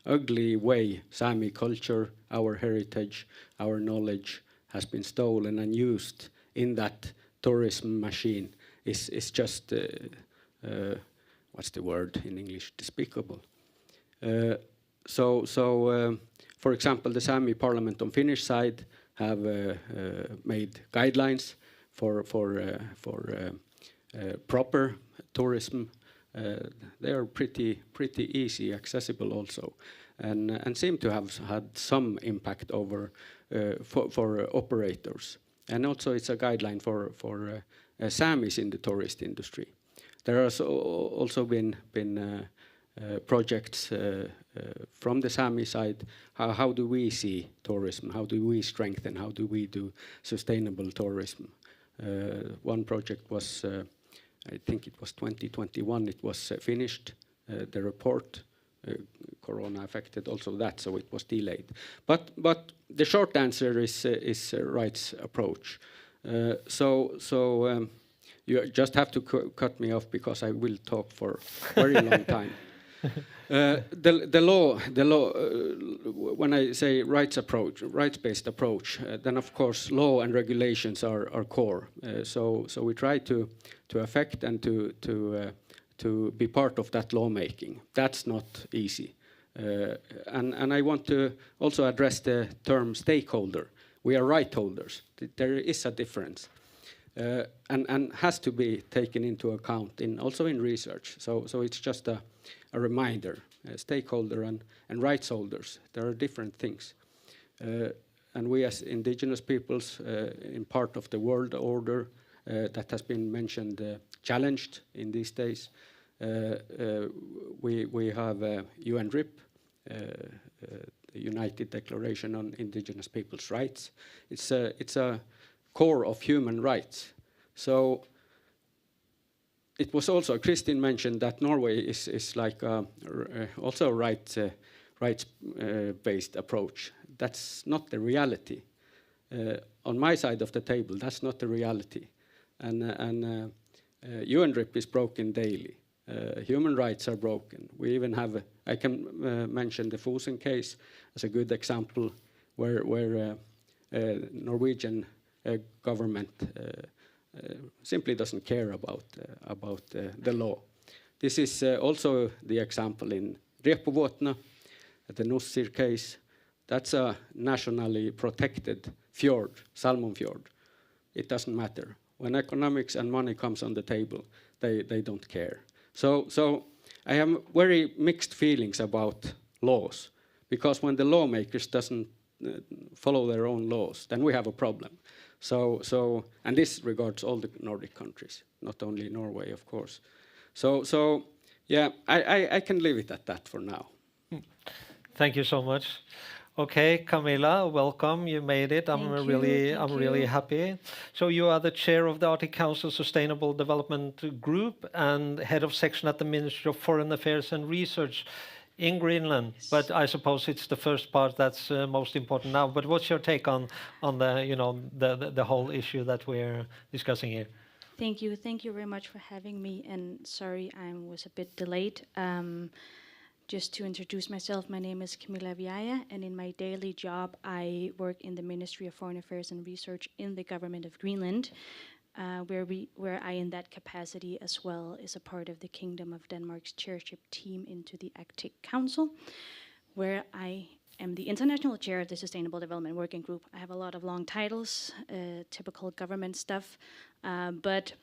ugly way Sami culture, our heritage, our knowledge has been stolen and used in that tourism machine is just, what's the word in English, despicable. For example, the Sami parliament on Finnish side have made guidelines for proper tourism. They are pretty easy, accessible also, and seem to have had some impact over for operators. And also, it's a guideline for Samis in the tourist industry. There has also been projects from the Sami side. How do we see tourism? How do we strengthen? How do we do sustainable tourism? One project was, I think it was 2021, it was finished, the report. Corona affected also that, so it was delayed. But the short answer is rights approach. You just have to cut me off because I will talk for a very long time. The law. When I say rights-based approach, then of course law and regulations are core. So we try to affect and to be part of that lawmaking. That's not easy. And I want to also address the term stakeholder. We are right holders. There is a difference. And has to be taken into account also in research. So it's just a reminder, stakeholder and rights holders. There are different things. And we as indigenous peoples in part of the world order that has been mentioned, challenged in these days. We have UNRIP, the United Declaration on Indigenous Peoples' Rights. It's a core of human rights. So it was also, Kristin mentioned that Norway is like also a rights-based approach. That's not the reality. On my side of the table, that's not the reality. And UNRIP is broken daily. Human rights are broken. We even have, I can mention the Fosen case as a good example where Norwegian government simply doesn't care about the law. This is also the example in Repovotna, the Nussir case. That's a nationally protected fjord, salmon fjord. It doesn't matter. When economics and money comes on the table, they don't care. So I have very mixed feelings about laws, because when the lawmakers doesn't follow their own laws, then we have a problem. And this regards all the Nordic countries, not only Norway, of course. So yeah, I can leave it at that for now. Thank you so much. Okay, Camilla, welcome. You made it. I'm really happy. So you are the chair of the Arctic Council Sustainable Development Group and head of section at the Ministry of Foreign Affairs and Research in Greenland. Yes. But I suppose it's the first part that's most important now. But what's your take on the whole issue that we're discussing here? Thank you very much for having me. And sorry, I was a bit delayed. Just to introduce myself, my name is Camilla Viaya, and in my daily job, I work in the Ministry of Foreign Affairs and Research in the government of Greenland, where I, in that capacity as well, is a part of the Kingdom of Denmark's chairship team into the Arctic Council, where I am the international chair of the Sustainable Development Working Group. I have a lot of long titles, typical government stuff, but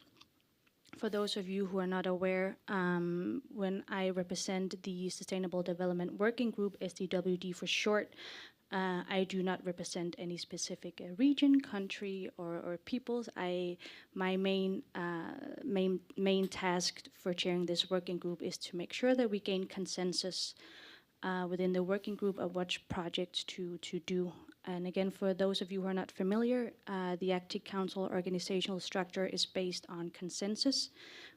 for those of you who are not aware, when I represent the Sustainable Development Working Group, SDWD for short, I do not represent any specific region, country, or peoples. My main task for chairing this working group is to make sure that we gain consensus within the working group of what projects to do. And again, for those of you who are not familiar, the Arctic Council organizational structure is based on consensus,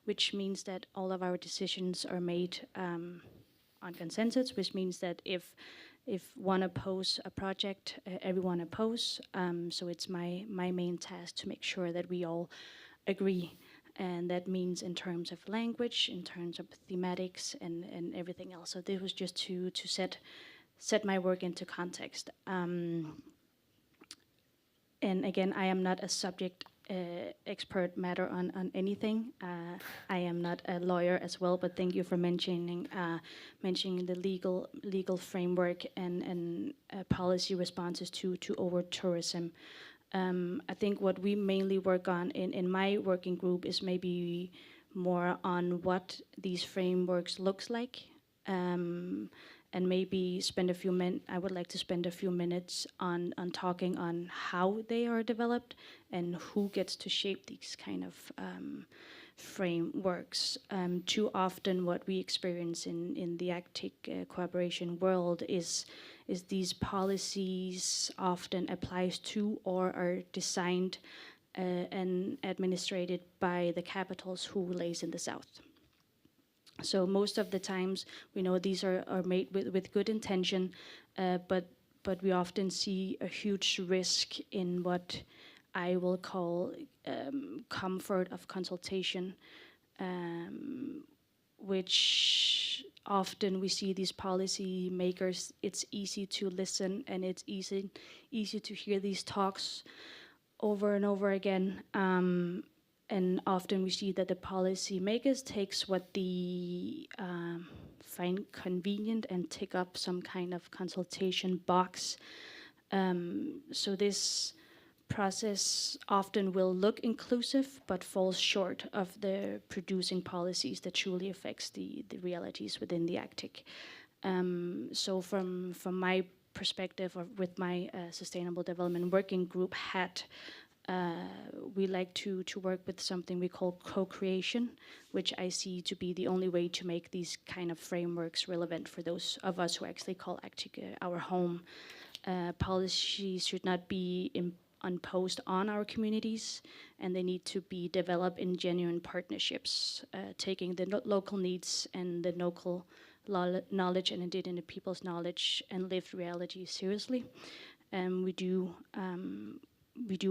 which means that all of our decisions are made on consensus, which means that if one oppose a project, everyone oppose. So it's my main task to make sure that we all agree. And that means in terms of language, in terms of thematics, and everything else. So this was just to set my work into context. And again, I am not a subject expert matter on anything. I am not a lawyer as well, but thank you for mentioning the legal framework and policy responses to over-tourism. I think what we mainly work on in my working group is maybe more on what these frameworks looks like, and maybe I would like to spend a few minutes on talking on how they are developed and who gets to shape these kind of frameworks. Too often what we experience in the Arctic cooperation world is these policies often applies to or are designed and administrated by the capitals who lays in the south. So most of the times we know these are made with good intention, but we often see a huge risk in what I will call comfort of consultation, which often we see these policy makers, it's easy to listen and it's easy to hear these talks over and over again. And often we see that the policy makers takes what they find convenient and tick up some kind of consultation box. So this process often will look inclusive, but falls short of the producing policies that truly affects the realities within the Arctic. So from my perspective, or with my Sustainable Development Working Group hat, we like to work with something we call co-creation, which I see to be the only way to make these kind of frameworks relevant for those of us who actually call Arctic our home. Policies should not be imposed on our communities, and they need to be developed in genuine partnerships, taking the local needs and the local knowledge and indigenous people's knowledge and lived reality seriously. And we do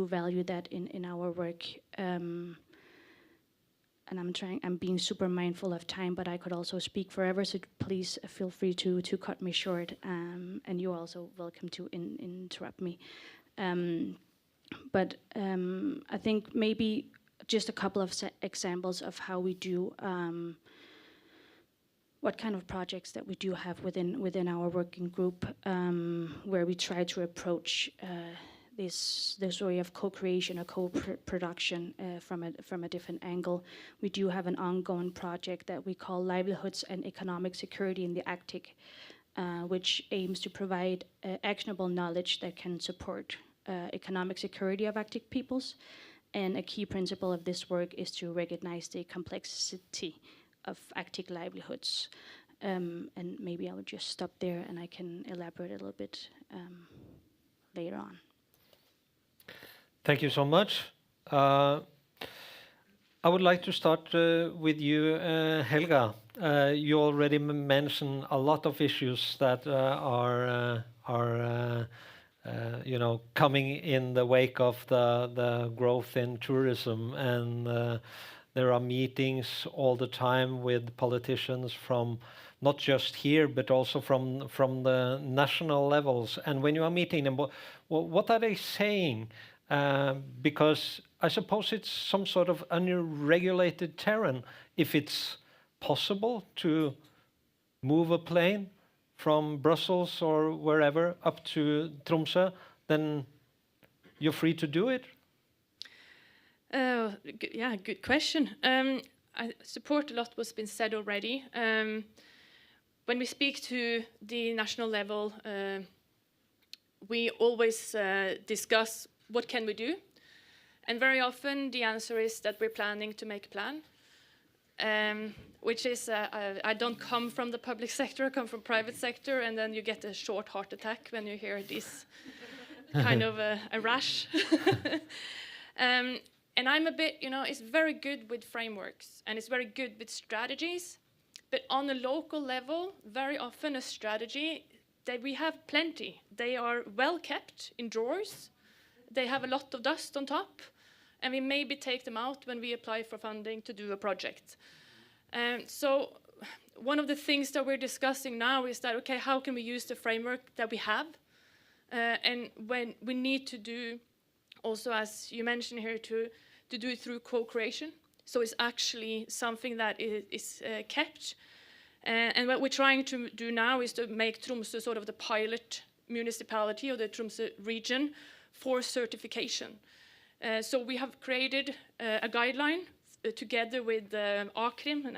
value that in our work. And I'm being super mindful of time, but I could also speak forever, so please feel free to cut me short, and you're also welcome to interrupt me. But I think maybe just a couple of examples of how we do, what kind of projects that we do have within our working group, where we try to approach this way of co-creation or co-production from a different angle. We do have an ongoing project that we call Livelihoods and Economic Security in the Arctic, which aims to provide actionable knowledge that can support economic security of Arctic peoples. And a key principle of this work is to recognize the complexity of Arctic livelihoods. And maybe I would just stop there and I can elaborate a little bit later on. Thank you so much. I would like to start with you, Helga. You already mentioned a lot of issues that are coming in the wake of the growth in tourism, and there are meetings all the time with politicians from not just here but also from the national levels. And when you are meeting them, what are they saying? Because I suppose it's some sort of unregulated terrain. If it's possible to move a plane from Brussels or wherever up to Tromsø, then you're free to do it? Yeah, good question. I support a lot what's been said already. When we speak to the national level, we always discuss what can we do, and very often the answer is that we're planning to make a plan, which is I don't come from the public sector, I come from private sector, and then you get a short heart attack when you hear this kind of a rash. And I'm a bit, it's very good with frameworks and it's very good with strategies, but on a local level, very often a strategy that we have plenty. They are well kept in drawers. They have a lot of dust on top, and we maybe take them out when we apply for funding to do a project. So one of the things that we're discussing now is that, okay, how can we use the framework that we have? And when we need to do, also as you mentioned here, to do it through co-creation. So it's actually something that is kept. And what we're trying to do now is to make Tromsø sort of the pilot municipality or the Tromsø region for certification. So we have created a guideline together with AKRIM, and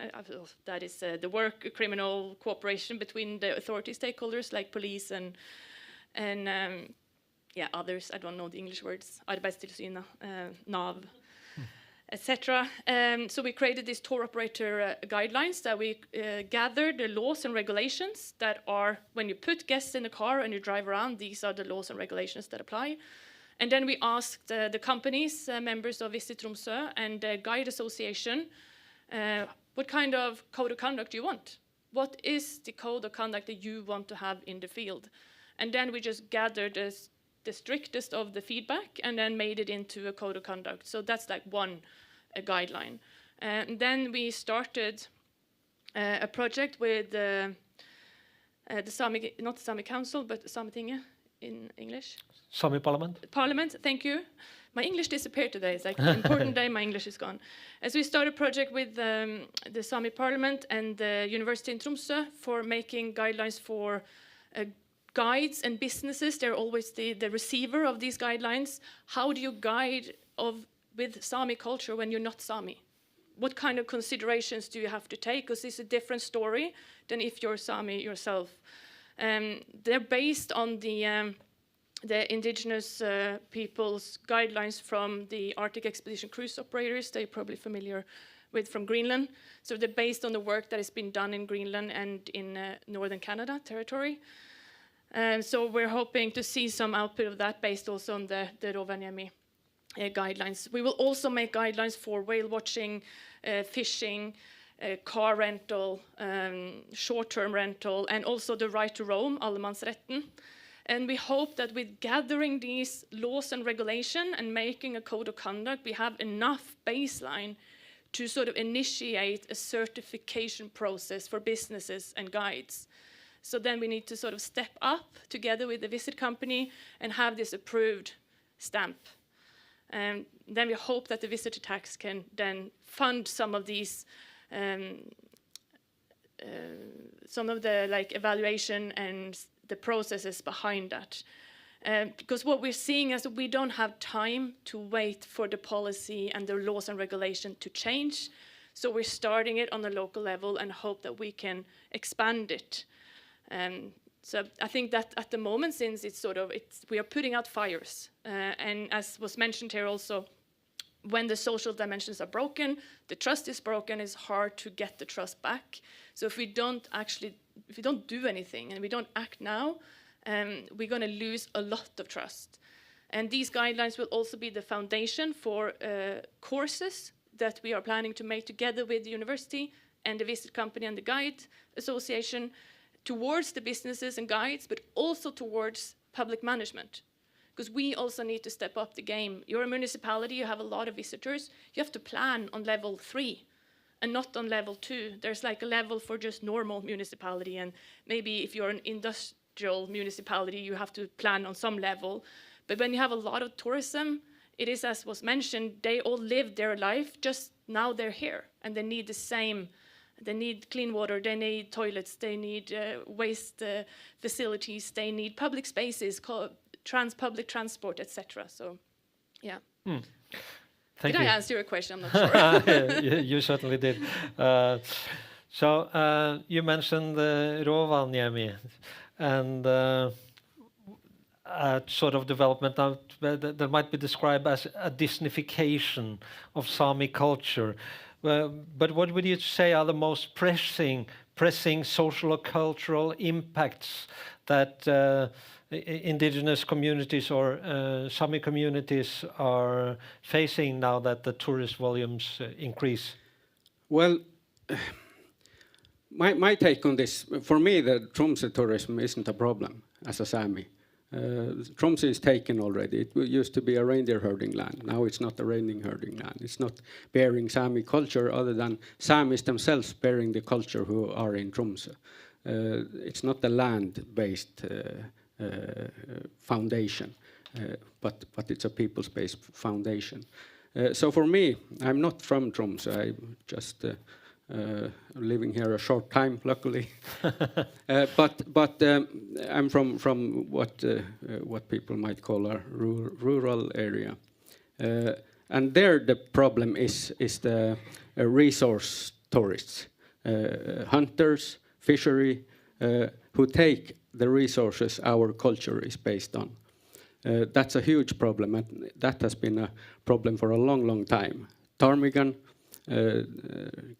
that is the work criminal cooperation between the authority stakeholders like police and others. I don't know the English words. Arbeidstilsynet, NAV, etc. So we created these tour operator guidelines that we gathered the laws and regulations that are, when you put guests in a car and you drive around, these are the laws and regulations that apply. And then we asked the companies, members of Visit Tromsø and the Guide Association, what kind of code of conduct do you want? What is the code of conduct that you want to have in the field? And then we just gathered the strictest of the feedback and then made it into a code of conduct. So that's like one guideline. And then we started a project with the Sami, not the Sami Council, but the Sametinget in English. Sami Parliament. Parliament, thank you. My English disappeared today. It's like an important day, my English is gone. And so we started a project with the Sami Parliament and the University in Tromsø for making guidelines for guides and businesses. They're always the receiver of these guidelines. How do you guide with Sami culture when you're not Sami? What kind of considerations do you have to take? Because it's a different story than if you're Sami yourself. They're based on the indigenous people's guidelines from the Arctic Expedition Cruise Operators. They're probably familiar with from Greenland. So they're based on the work that has been done in Greenland and in northern Canada territory. So we're hoping to see some output of that based also on the Rovaniemi guidelines. We will also make guidelines for whale watching, fishing, car rental, short-term rental, and also the right to roam, allemannsretten. And we hope that with gathering these laws and regulation and making a code of conduct, we have enough baseline to sort of initiate a certification process for businesses and guides. So then we need to sort of step up together with the visit company and have this approved stamp. Then we hope that the visitor tax can then fund some of these, some of the like evaluation and the processes behind that. Because what we're seeing is that we don't have time to wait for the policy and the laws and regulation to change. So we're starting it on the local level and hope that we can expand it. So I think that at the moment, since we are putting out fires, and as was mentioned here also, when the social dimensions are broken, the trust is broken, it's hard to get the trust back. So if we don't do anything and we don't act now, we're going to lose a lot of trust. And these guidelines will also be the foundation for courses that we are planning to make together with the university and the visit company and the guide association towards the businesses and guides, but also towards public management. Because we also need to step up the game. You're a municipality, you have a lot of visitors, you have to plan on level 3 and not on level 2. There's like a level for just normal municipality, and maybe if you're an industrial municipality, you have to plan on some level. But when you have a lot of tourism, it is, as was mentioned, they all live their life, just now they're here, and they need the same. They need clean water, they need toilets, they need waste facilities, they need public spaces, public transport, etc. So, yeah. Thank Did you. I answer your question? I'm not sure. You certainly did. You mentioned Rovaniemi and a sort of development that might be described as a Disneyfication of Sami culture. But what would you say are the most pressing social or cultural impacts that indigenous communities or Sami communities are facing now that the tourist volumes increase? Well, my take on this, for me, the Tromsø tourism isn't a problem as a Sami. Tromsø is taken already. It used to be a reindeer herding land. Now it's not a reindeer herding land. It's not bearing Sami culture other than Samis themselves bearing the culture who are in Tromsø. It's not a land-based foundation, but it's a people-based foundation. So for me, I'm not from Tromsø. I'm just living here a short time, luckily. But I'm from what people might call a rural area, and there the problem is the resource tourists, hunters, fishery, who take the resources our culture is based on. That's a huge problem, and that has been a problem for a long time. Ptarmigan,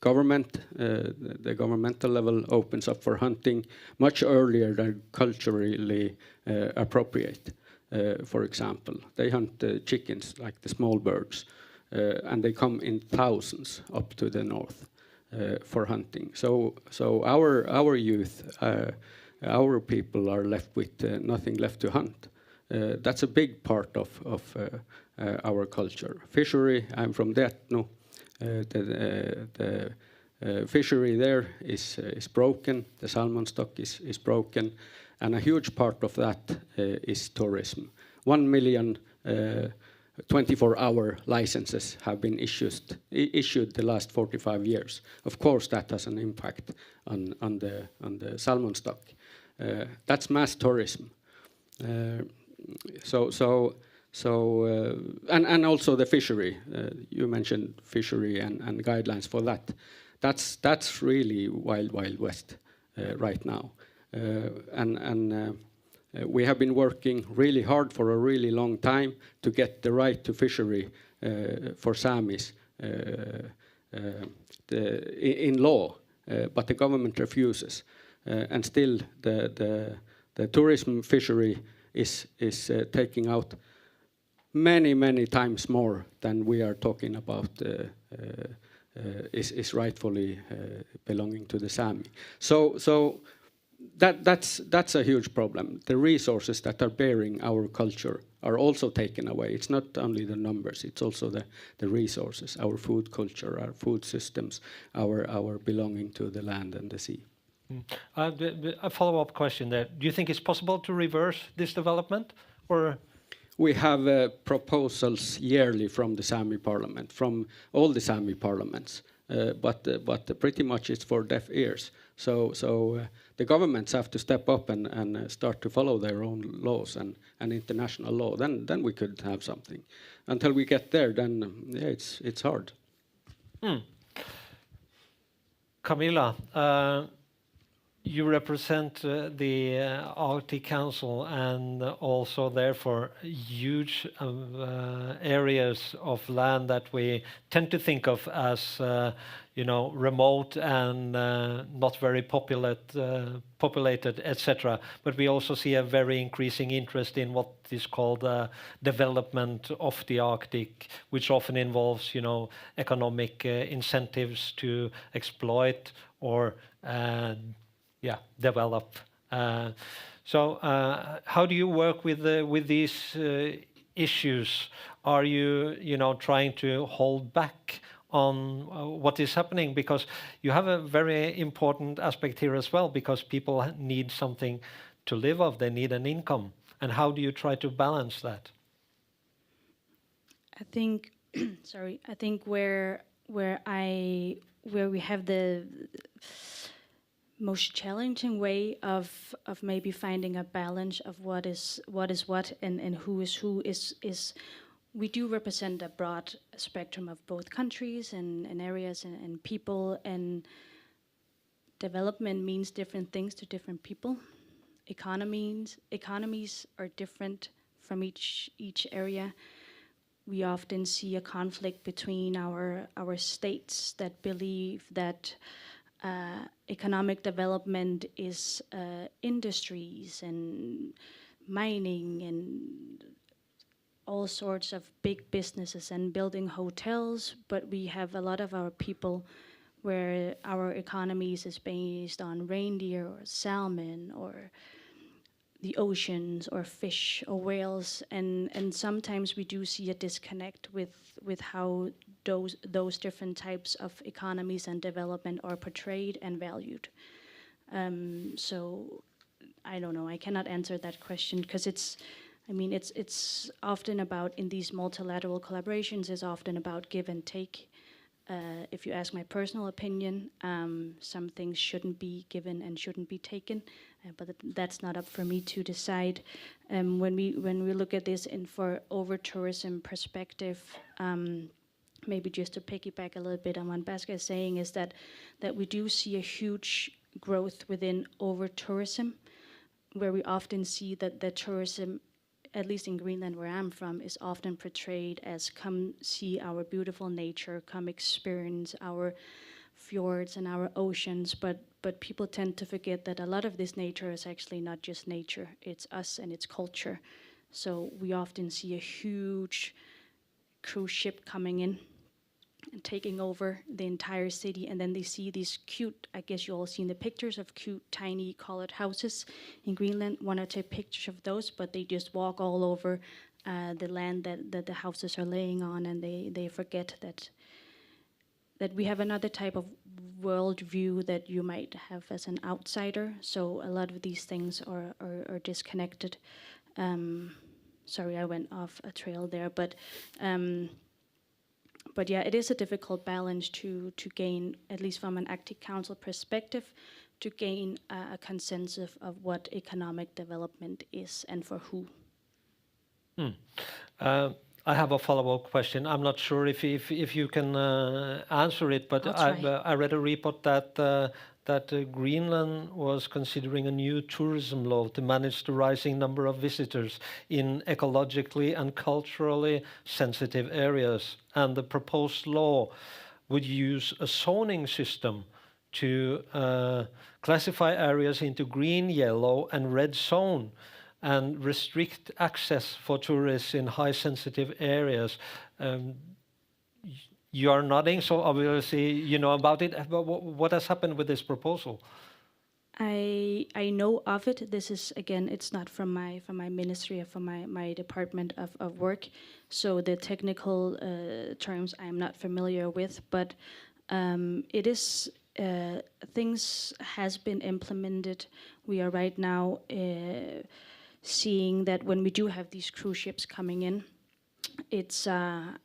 government, the governmental level opens up for hunting much earlier than culturally appropriate. For example, they hunt chickens like the small birds, and they come in thousands up to the north for hunting. So our youth, our people are left with nothing left to hunt. That's a big part of our culture. Fishery, I'm from Detno. The fishery there is broken. The salmon stock is broken, and a huge part of that is tourism. 1 million 24-hour licenses have been issued the last 45 years. Of course, that has an impact on the salmon stock. That's mass tourism. And also the fishery. You mentioned fishery and guidelines for that. That's really wild west right now. We have been working really hard for a really long time to get the right to fishery for Samis in law, but the government refuses. And still the tourism fishery is taking out many times more than we are talking about is rightfully belonging to the Sami. So that's a huge problem. The resources that are bearing our culture are also taken away. It's not only the numbers, it's also the resources, our food culture, our food systems, our belonging to the land and the sea. A follow-up question there. Do you think it's possible to reverse this development, or? we have proposals yearly from the Sami parliament, from all the Sami parliaments, but pretty much it's for deaf ears. So the governments have to step up and start to follow their own laws and international law. Then we could have something. Until we get there, then yeah, it's hard. Camilla, you represent the Arctic Council and also therefore huge areas of land that we tend to think of as remote and not very populated, etc. But we also see a very increasing interest in what is called development of the Arctic, which often involves economic incentives to exploit or develop. So how do you work with these issues? Are you trying to hold back on what is happening? Because you have a very important aspect here as well, because people need something to live off, they need an income. And how do you try to balance that? I think, I think where we have the most challenging way of maybe finding a balance of what is what and who is we do represent a broad spectrum of both countries and areas and people, and development means different things to different people. Economies are different from each area. We often see a conflict between our states that believe that economic development is industries and mining and all sorts of big businesses and building hotels, but we have a lot of our people where our economies is based on reindeer or salmon or the oceans or fish or whales, and sometimes we do see a disconnect with how those different types of economies and development are portrayed and valued. So I don't know, I cannot answer that question because it's often about, in these multilateral collaborations, is often about give and take. If you ask my personal opinion, some things shouldn't be given and shouldn't be taken, but that's not up for me to decide. When we look at this for over-tourism perspective, maybe just to piggyback a little bit on what Baska is saying, is that we do see a huge growth within over-tourism, where we often see that the tourism, at least in Greenland where I'm from, is often portrayed as come see our beautiful nature, come experience our fjords and our oceans, but people tend to forget that a lot of this nature is actually not just nature, it's us and it's culture. So we often see a huge cruise ship coming in and taking over the entire city, and then they see these cute, I guess you all seen the pictures of cute, tiny, colored houses in Greenland. Want to take pictures of those, but they just walk all over the land that the houses are laying on, and they forget that we have another type of world view that you might have as an outsider. So a lot of these things are disconnected. Sorry, I went off a trail there, but yeah, it is a difficult balance to gain, at least from an Arctic Council perspective, to gain a consensus of what economic development is and for who. I have a follow-up question. I'm not sure if you can answer it, but I read a report that Greenland was considering a new tourism law to manage the rising number of visitors in ecologically and culturally sensitive areas. And the proposed law would use a zoning system to classify areas into green, yellow, and red zone, and restrict access for tourists in high sensitive areas. You are nodding, so obviously you know about it. What has happened with this proposal? I know of it. This is, again, it's not from my ministry or from my department of work, so the technical terms I am not familiar with. But it is things has been implemented. We are right now seeing that when we do have these cruise ships coming in, it's a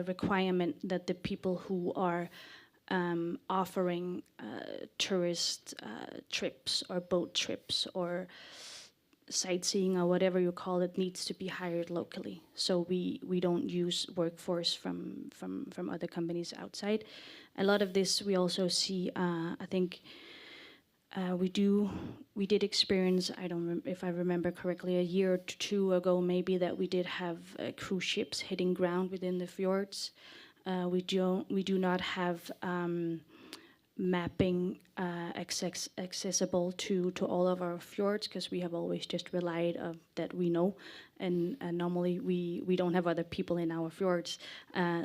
requirement that the people who are offering tourist trips or boat trips or sightseeing or whatever you call it needs to be hired locally. So we don't use workforce from other companies outside. A lot of this we also see, I think we did experience, if I remember correctly, a year or two ago maybe, that we did have cruise ships hitting ground within the fjords. We do not have mapping accessible to all of our fjords, because we have always just relied on that we know, and normally we don't have other people in our fjords.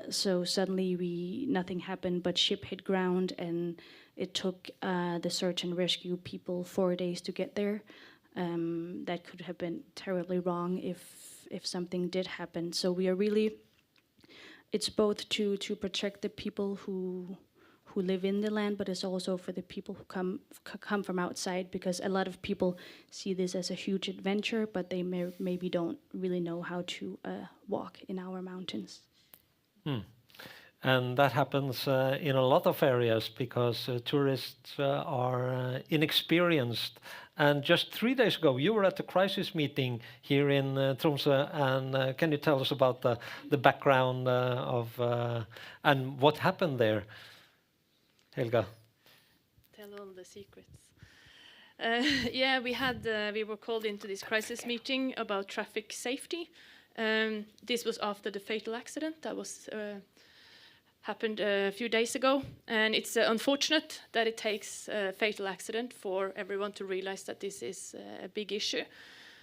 So suddenly nothing happened, but ship hit ground, and it took the search and rescue people 4 days to get there. That could have been terribly wrong if something did happen. So we are really, it's both to protect the people who live in the land, but it's also for the people who come from outside, because a lot of people see this as a huge adventure, but they maybe don't really know how to walk in our mountains. And that happens in a lot of areas because tourists are inexperienced. And just 3 days ago, you were at the crisis meeting here in Tromsø. And can you tell us about the background and what happened there? Helga. Tell all the secrets. Yeah, we were called into this crisis meeting about traffic safety. This was after the fatal accident that was happened a few days ago, and it's unfortunate that it takes a fatal accident for everyone to realize that this is a big issue.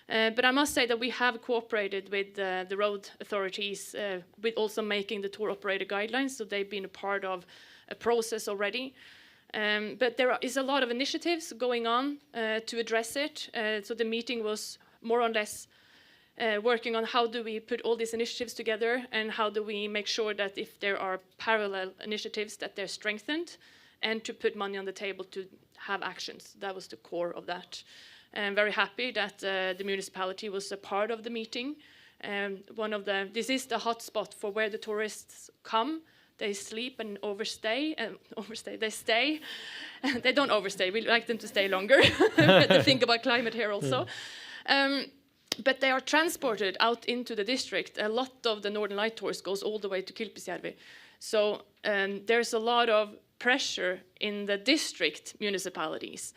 But I must say that we have cooperated with the road authorities with also making the tour operator guidelines, so they've been a part of a process already. But there is a lot of initiatives going on to address it. So the meeting was more or less working on how do we put all these initiatives together, and how do we make sure that if there are parallel initiatives that they're strengthened, and to put money on the table to have actions. That was the core of that. I'm very happy that the municipality was a part of the meeting. This is the hotspot for where the tourists come. They sleep and they stay. They don't overstay. We like them to stay longer. But to think about climate here also. But they are transported out into the district. A lot of the Northern Light tours goes all the way to Kilpisjärvi. So there's a lot of pressure in the district municipalities.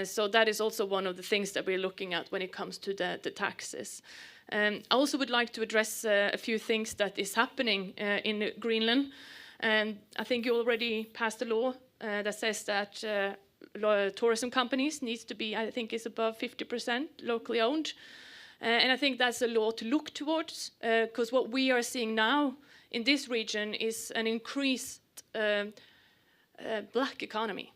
So that is also one of the things that we're looking at when it comes to the taxes. I also would like to address a few things that is happening in Greenland. And I think you already passed a law that says that tourism companies needs to be, I think, is above 50% locally owned. And I think that's a law to look towards, because what we are seeing now in this region is an increased black economy.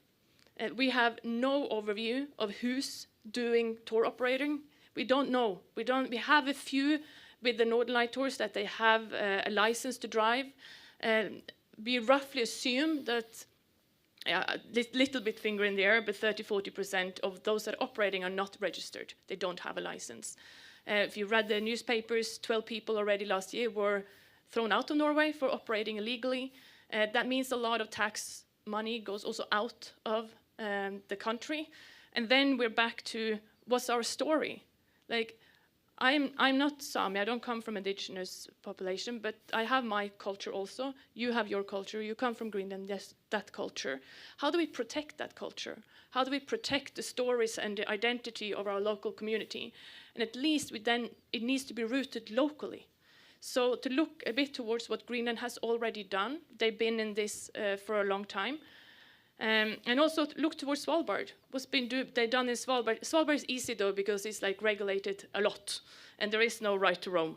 We have no overview of who's doing tour operating. We don't know. We have a few with the Northern Light tours that they have a license to drive. We roughly assume that, little bit finger in the air, but 30-40% of those that are operating are not registered. They don't have a license. If you read the newspapers, 12 people already last year were thrown out of Norway for operating illegally. That means a lot of tax money goes also out of the country. And then we're back to what's our story? Like, I'm not Sami, I don't come from indigenous population, but I have my culture also. You have your culture, you come from Greenland, yes, that culture. How do we protect that culture? How do we protect the stories and the identity of our local community? And at least it needs to be rooted locally. So to look a bit towards what Greenland has already done, they've been in this for a long time. And also look towards Svalbard. What's been they done in Svalbard? Svalbard is easy though, because it's like regulated a lot, and there is no right to roam.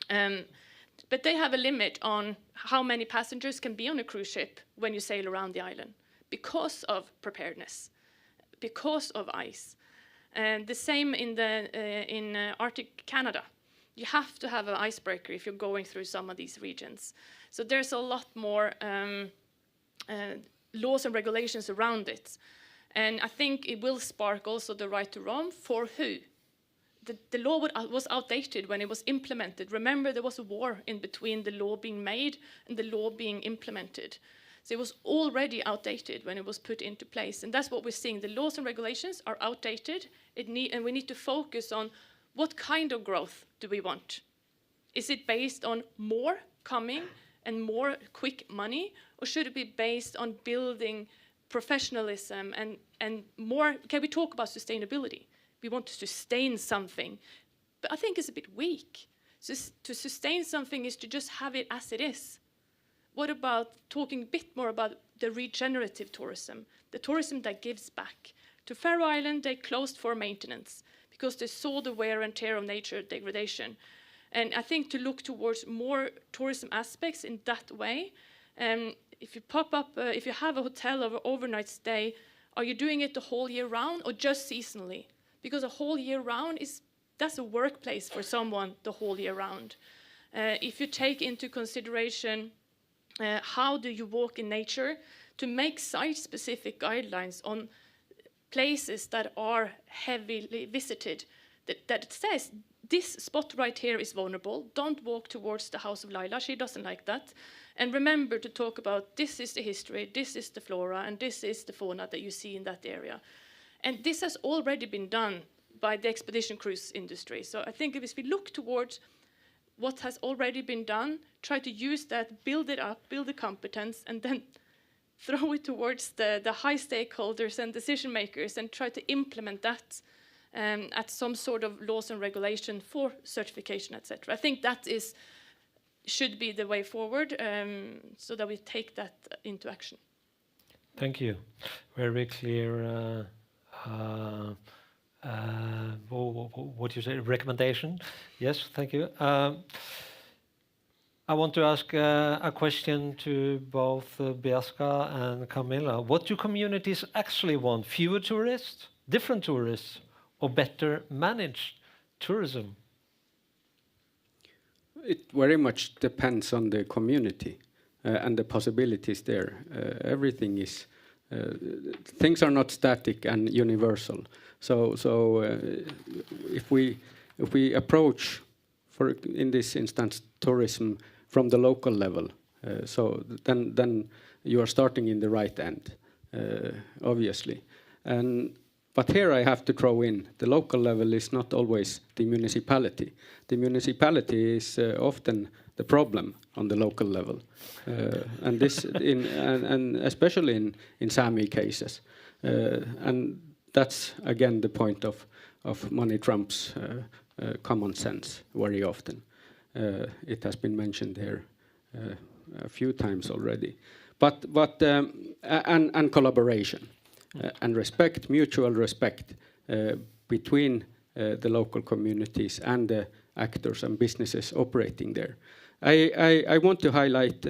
But they have a limit on how many passengers can be on a cruise ship when you sail around the island, because of preparedness, because of ice. And the same in Arctic Canada. You have to have an icebreaker if you're going through some of these regions. So there's a lot more laws and regulations around it. And I think it will spark also the right to roam. For who? the law was outdated when it was implemented. Remember, there was a war in between the law being made and the law being implemented. So it was already outdated when it was put into place. And that's what we're seeing. The laws and regulations are outdated, and we need to focus on what kind of growth do we want? Is it based on more coming and more quick money, or should it be based on building professionalism and more? Okay, we talk about sustainability. We want to sustain something, but I think it's a bit weak. To sustain something is to just have it as it is. What about talking a bit more about the regenerative tourism, the tourism that gives back? To Faroe Island, they closed for maintenance because they saw the wear and tear of nature degradation. And I think to look towards more tourism aspects in that way, if you pop up, if you have a hotel or an overnight stay, are you doing it the whole year round or just seasonally? Because a whole year round that's a workplace for someone the whole year round. If you take into consideration how do you walk in nature, to make site-specific guidelines on places that are heavily visited, that it says, this spot right here is vulnerable, don't walk towards the house of Laila, she doesn't like that. And remember to talk about this is the history, this is the flora, and this is the fauna that you see in that area. And this has already been done by the expedition cruise industry. So I think if we look towards what has already been done, try to use that, build it up, build the competence, and then throw it towards the high stakeholders and decision makers and try to implement that at some sort of laws and regulation for certification, etc. I think that should be the way forward, so that we take that into action. Thank you. Very clear. What you say? Recommendation? Yes. Thank you. I want to ask a question to both Biaska and Camilla. What do communities actually want? Fewer tourists, different tourists, or better managed tourism? It very much depends on the community and the possibilities there. Everything is, things are not static and universal. So if we approach, in this instance, tourism from the local level, so then you are starting in the right end, obviously. But here I have to throw in, the local level is not always the municipality. The municipality is often the problem on the local level, and this and especially in Sami cases, and that's again the point of money trumps common sense very often. It has been mentioned here a few times already, but and collaboration. And respect, mutual respect between the local communities and the actors and businesses operating there. I want to highlight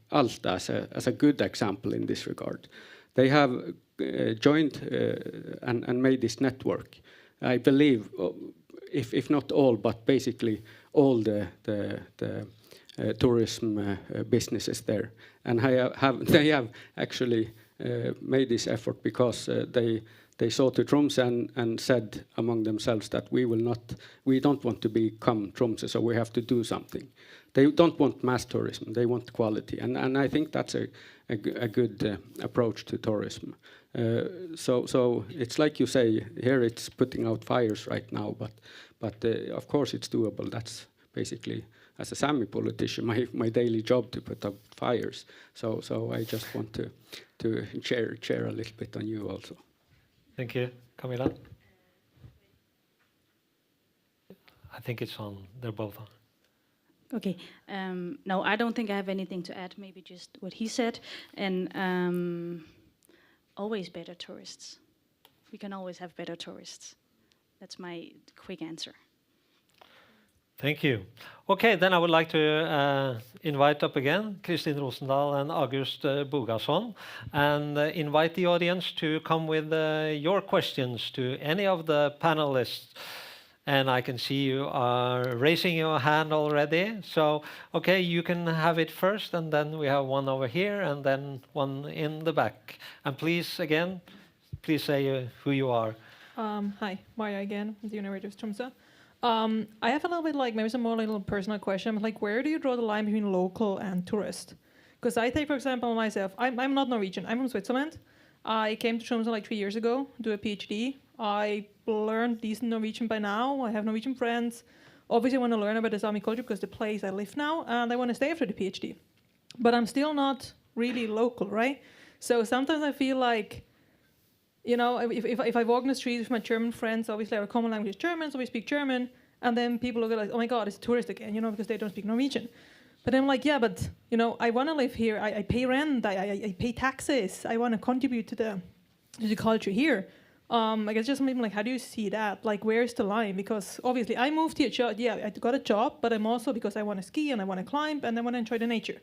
Alta as a good example in this regard. They have joined and made this network. I believe, if not all, but basically all the tourism businesses there, and they have actually made this effort because they saw to Tromsø and said among themselves that we don't want to become Tromsø, so we have to do something. They don't want mass tourism; they want quality, and I think that's a good approach to tourism. So it's like you say here, it's putting out fires right now, but of course it's doable. That's basically, as a Sami politician, my daily job to put out fires. So I just want to share a little bit on you also. Thank you. Camilla? I think it's on. They're both on. Okay. No, I don't think I have anything to add. Maybe just what he said. And always better tourists. We can always have better tourists. That's my quick answer. Thank you. Okay, then I would like to invite up again Kristin Rosendal and August Bogason, and invite the audience to come with your questions to any of the panelists. And I can see you are raising your hand already. So, okay, you can have it first, and then we have one over here, and then one in the back. And please, again, please say who you are. Hi, Maja again, from the University of Tromsø. I have a little bit like maybe some more little personal question. Like, where do you draw the line between local and tourist? Because I take, for example, myself. I'm not Norwegian. I'm from Switzerland. I came to Tromsø like 3 years ago, do a PhD. I learned decent Norwegian by now. I have Norwegian friends. Obviously, I want to learn about the Sami culture because the place I live now, and I want to stay after the PhD. But I'm still not really local, right? So sometimes I feel like, you know, if I walk in the streets with my German friends, obviously our common language is German, so we speak German, and then people look at like, oh my God, it's a tourist again, you know, because they don't speak Norwegian. But I'm like, yeah, but, you know, I want to live here. I pay rent. I pay taxes. I want to contribute to the culture here. I guess just maybe like, how do you see that? Like, where's the line? Because obviously I moved here, I got a job, but I'm also because I want to ski and I want to climb and I want to enjoy the nature.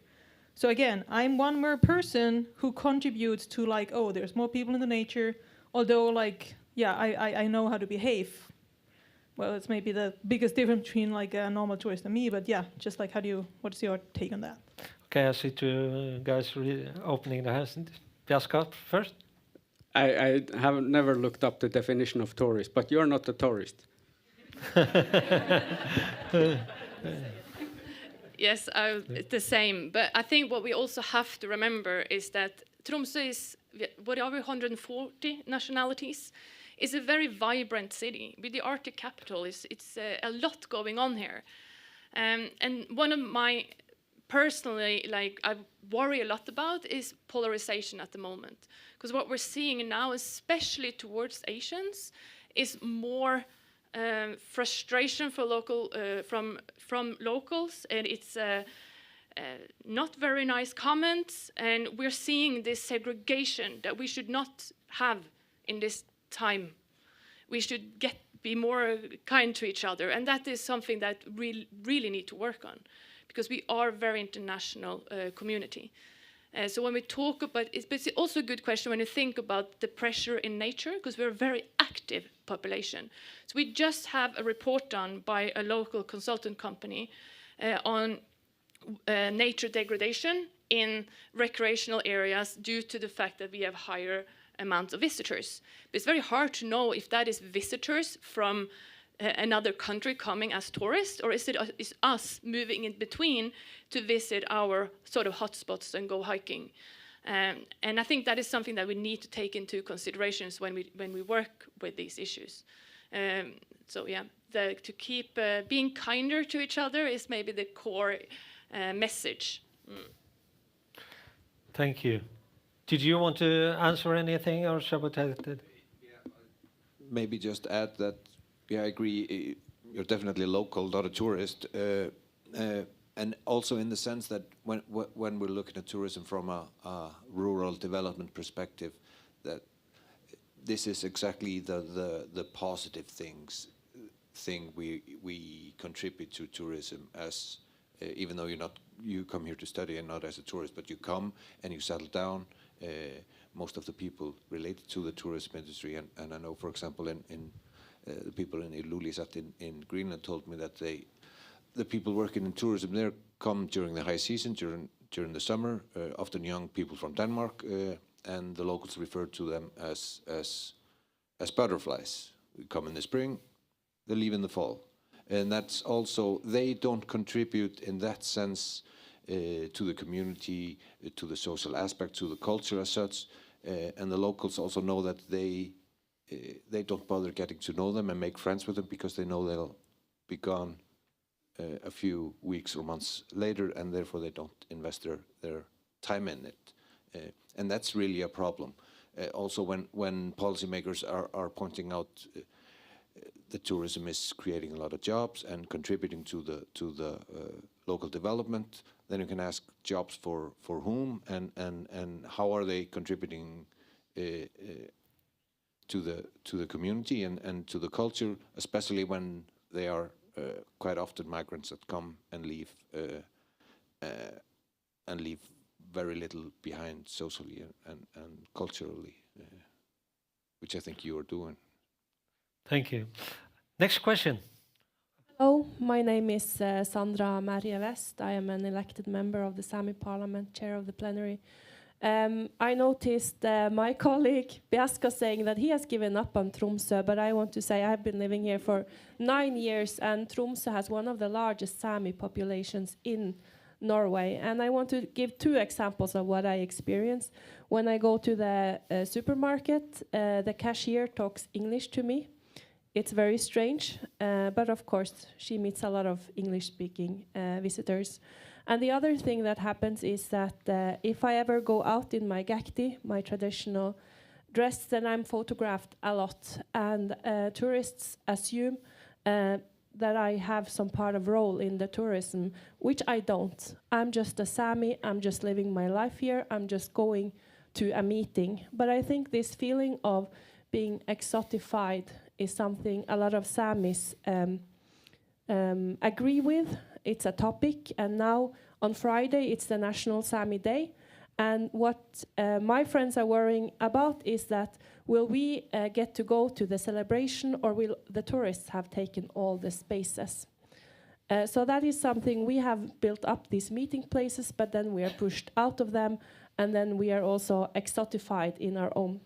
So again, I'm one more person who contributes to like, oh, there's more people in the nature. Although like, yeah, I know how to behave. Well, it's maybe the biggest difference between like a normal tourist and me, but yeah, just like what's your take on that? Okay, I see two guys opening their hands. Bjaska first. I have never looked up the definition of tourist, but you're not a tourist. Yes, it's the same. But I think what we also have to remember is that Tromsø is, what are we, 140 nationalities? It's a very vibrant city. With the Arctic capital, it's a lot going on here. And one of my personally, like, I worry a lot about is polarization at the moment. Because what we're seeing now, especially towards Asians, is more frustration for from locals, and it's not very nice comments, and we're seeing this segregation that we should not have in this time. We should be more kind to each other, and that is something that we really need to work on, because we are a very international community. So when we talk about it, but it's also a good question when you think about the pressure in nature, because we're a very active population. So we just have a report done by a local consultant company on nature degradation in recreational areas due to the fact that we have higher amounts of visitors. But it's very hard to know if that is visitors from another country coming as tourists, or is us moving in between to visit our sort of hotspots and go hiking. And I think that is something that we need to take into considerations when we work with these issues. So yeah, to keep being kinder to each other is maybe the core message. Thank you. Did you want to answer anything, or shall we take it? Maybe just add that, yeah, I agree. You're definitely local, not a tourist, and also in the sense that when we're looking at tourism from a rural development perspective, that this is exactly the positive thing we contribute to tourism as, even though you come here to study and not as a tourist, but you come and you settle down. Most of the people related to the tourism industry, and I know, for example, the people in Ilulissat in Greenland told me that the people working in tourism there come during the high season, during the summer, often young people from Denmark, and the locals refer to them as butterflies. They come in the spring, they leave in the fall. And that's also, they don't contribute in that sense to the community, to the social aspect, to the culture as such. And the locals also know that they don't bother getting to know them and make friends with them, because they know they'll be gone a few weeks or months later, and therefore they don't invest their time in it. And that's really a problem. Also, when policymakers are pointing out that tourism is creating a lot of jobs and contributing to the local development, then you can ask, jobs for whom, and how are they contributing to the community and to the culture, especially when they are quite often migrants that come and leave very little behind socially and culturally, which I think you are doing. Thank you. Next question. Hello, my name is Sandra Maria West. I am an elected member of the Sami Parliament, chair of the plenary. I noticed my colleague Biaska saying that he has given up on Tromsø, but I want to say I've been living here for 9 years, and Tromsø has one of the largest Sami populations in Norway. And I want to give 2 examples of what I experience. When I go to the supermarket, the cashier talks English to me. It's very strange, but of course she meets a lot of English-speaking visitors. And the other thing that happens is that if I ever go out in my gakti, my traditional dress, then I'm photographed a lot. And tourists assume that I have some part of role in the tourism, which I don't. I'm just a Sami, I'm just living my life here, I'm just going to a meeting. But I think this feeling of being exotified is something a lot of Samis agree with. It's a topic, and now on Friday it's the National Sami Day. And what my friends are worrying about is that will we get to go to the celebration, or will the tourists have taken all the spaces? So that is something we have built up, these meeting places, but then we are pushed out of them, and then we are also exotified in our own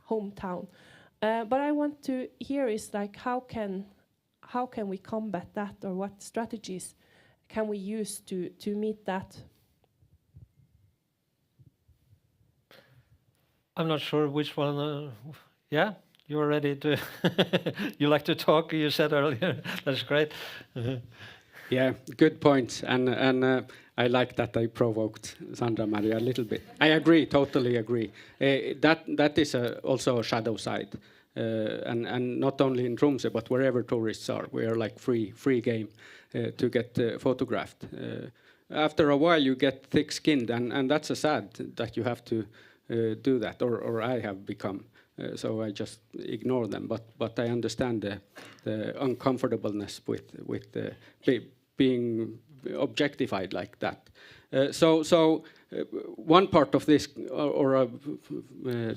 hometown. But I want to hear is like how can we combat that, or what strategies can we use to meet that? I'm not sure which one. Yeah, you're ready to. You like to talk. You said earlier. That's great. Yeah, good points, and I like that I provoked Sandra Maria a little bit. I agree, totally agree. That is also a shadow side, and not only in Tromsø, but wherever tourists are, we are like free game to get photographed. After a while, you get thick-skinned, and that's a sad that you have to do that, or I have become. So I just ignore them, but I understand the uncomfortableness with being objectified like that. So one part of this,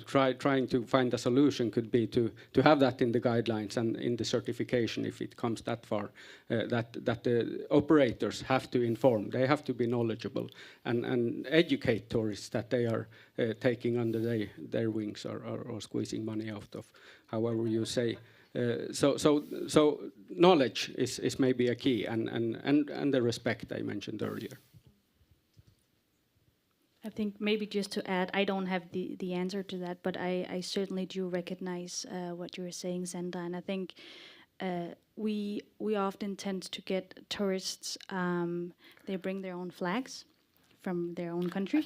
trying to find a solution, could be to have that in the guidelines and in the certification, if it comes that far, that the operators have to inform, they have to be knowledgeable and educate tourists that they are taking under their wings or squeezing money out of, however you say. So knowledge is maybe a key, and the respect I mentioned earlier. I think maybe just to add, I don't have the answer to that, but I certainly do recognize what you're saying, Sandra, and I think we often tend to get tourists, they bring their own flags from their own country,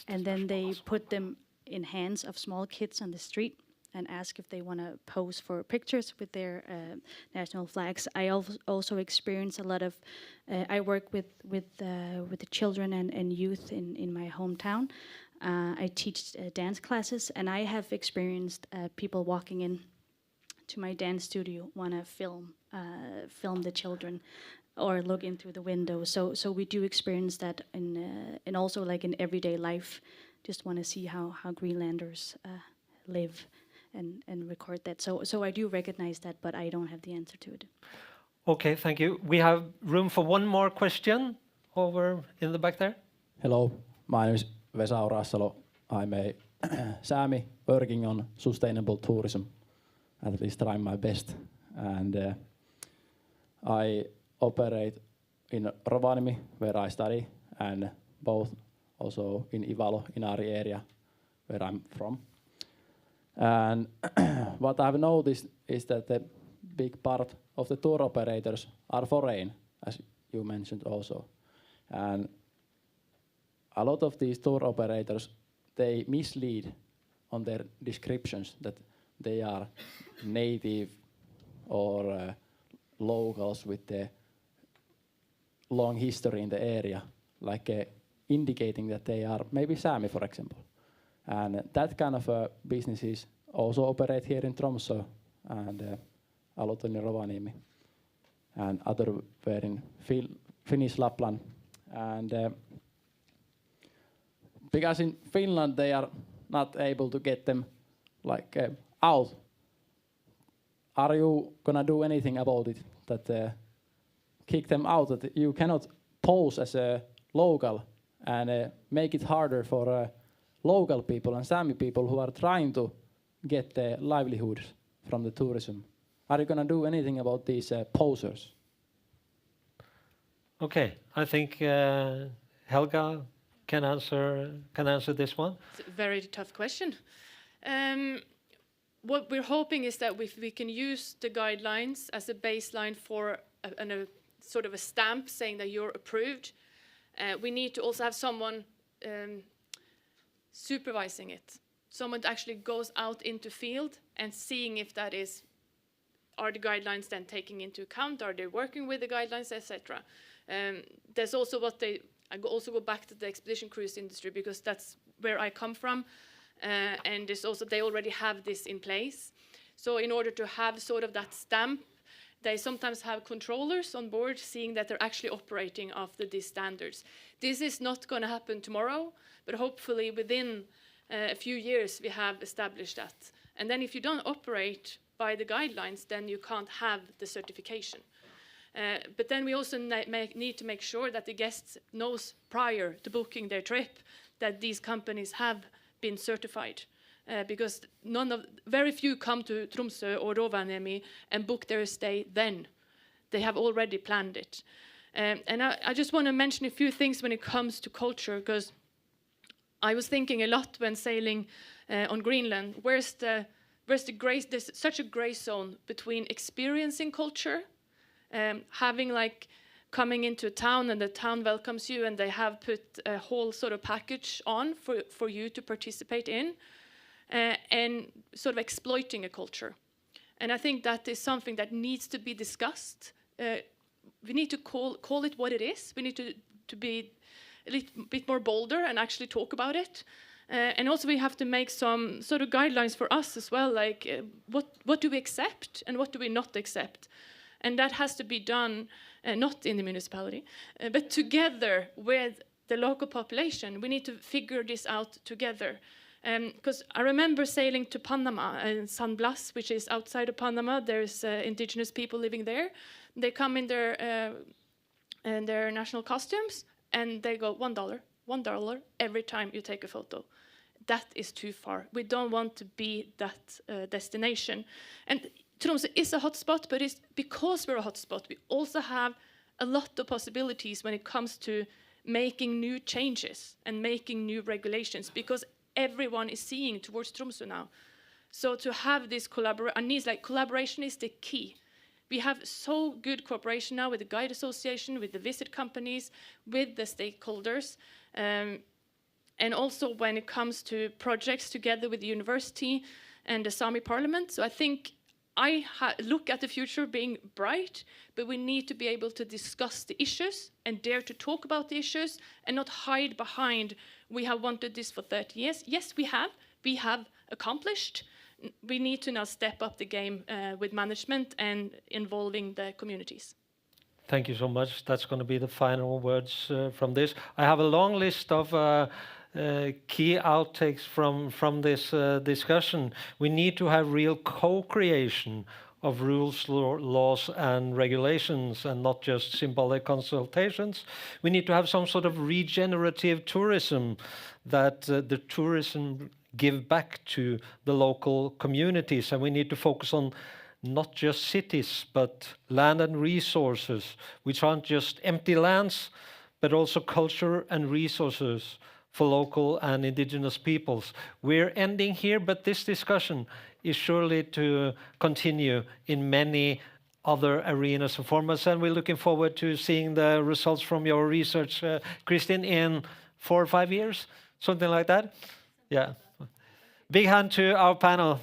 and then they put them in hands of small kids on the street and ask if they want to pose for pictures with their national flags. I also experience a lot of, I work with the children and youth in my hometown. I teach dance classes, and I have experienced people walking in to my dance studio, want to film the children or look in through the window. So we do experience that and also like in everyday life, just want to see how Greenlanders live. And record that. So I do recognize that, but I don't have the answer to it. Okay, thank you. We have room for one more question over in the back there. Hello, my name is Vesa Aurasalo. I'm a Sami working on sustainable tourism. At least trying my best. And I operate in Rovaniemi, where I study, and both also in Ivalo, in our area, where I'm from. And what I've noticed is that the big part of the tour operators are foreign, as you mentioned also. And a lot of these tour operators, they mislead on their descriptions that they are native or locals with the long history in the area, like indicating that they are maybe Sami, for example. And that kind of businesses also operate here in Tromsø and a lot in Rovaniemi and other were in Finnish Lapland. And because in Finland they are not able to get them like out. Are you gonna do anything about it? That kick them out? That you cannot pose as a local and make it harder for local people and Sami people who are trying to get their livelihoods from the tourism. Are you going to do anything about these posers? Okay, I think Helga can answer this one. It's a very tough question. What we're hoping is that we can use the guidelines as a baseline for a sort of a stamp saying that you're approved. We need to also have someone supervising it. Someone that actually goes out into field and seeing if that is, are the guidelines then taking into account? Are they working with the guidelines, etc.? There's also I also go back to the expedition cruise industry because that's where I come from. And there's also, they already have this in place. So in order to have sort of that stamp, they sometimes have controllers on board seeing that they're actually operating after these standards. This is not going to happen tomorrow, but hopefully within a few years we have established that. And then if you don't operate by the guidelines, then you can't have the certification. But then we also need to make sure that the guests knows prior to booking their trip that these companies have been certified. Because very few come to Tromsø or Rovaniemi and book their stay then. They have already planned it. And I just want to mention a few things when it comes to culture, because I was thinking a lot when sailing on Greenland. Where's the gray? There's such a gray zone between experiencing culture, having like coming into a town and the town welcomes you and they have put a whole sort of package on for you to participate in, and sort of exploiting a culture. And I think that is something that needs to be discussed. We need to call it what it is. We need to be a little bit more bolder and actually talk about it. And also we have to make some sort of guidelines for us as well, like what do we accept and what do we not accept? And that has to be done not in the municipality, but together with the local population. We need to figure this out together. Because I remember sailing to Panama and San Blas, which is outside of Panama. There's indigenous people living there. They come in their national costumes and they go $1 every time you take a photo. That is too far. We don't want to be that destination. And Tromsø is a hotspot, but it's because we're a hotspot, we also have a lot of possibilities when it comes to making new changes and making new regulations, because everyone is seeing towards Tromsø now. So to have this collaboration is the key. We have so good cooperation now with the Guide Association, with the visit companies, with the stakeholders, and also when it comes to projects together with the university and the Sami Parliament. So I think I look at the future being bright, but we need to be able to discuss the issues and dare to talk about the issues and not hide behind, we have wanted this for 30 years. Yes, we have accomplished. We need to now step up the game with management and involving the communities. Thank you so much. That's going to be the final words from this. I have a long list of key outtakes from this discussion. We need to have real co-creation of rules, laws and regulations, and not just symbolic consultations. We need to have some sort of regenerative tourism, that the tourism give back to the local communities, and we need to focus on not just cities, but land and resources, which aren't just empty lands, but also culture and resources for local and indigenous peoples. We're ending here, but this discussion is surely to continue in many other arenas and formats, and we're looking forward to seeing the results from your research, Kristin, in 4 or 5 years, something like that. Yeah. Big hand to our panel.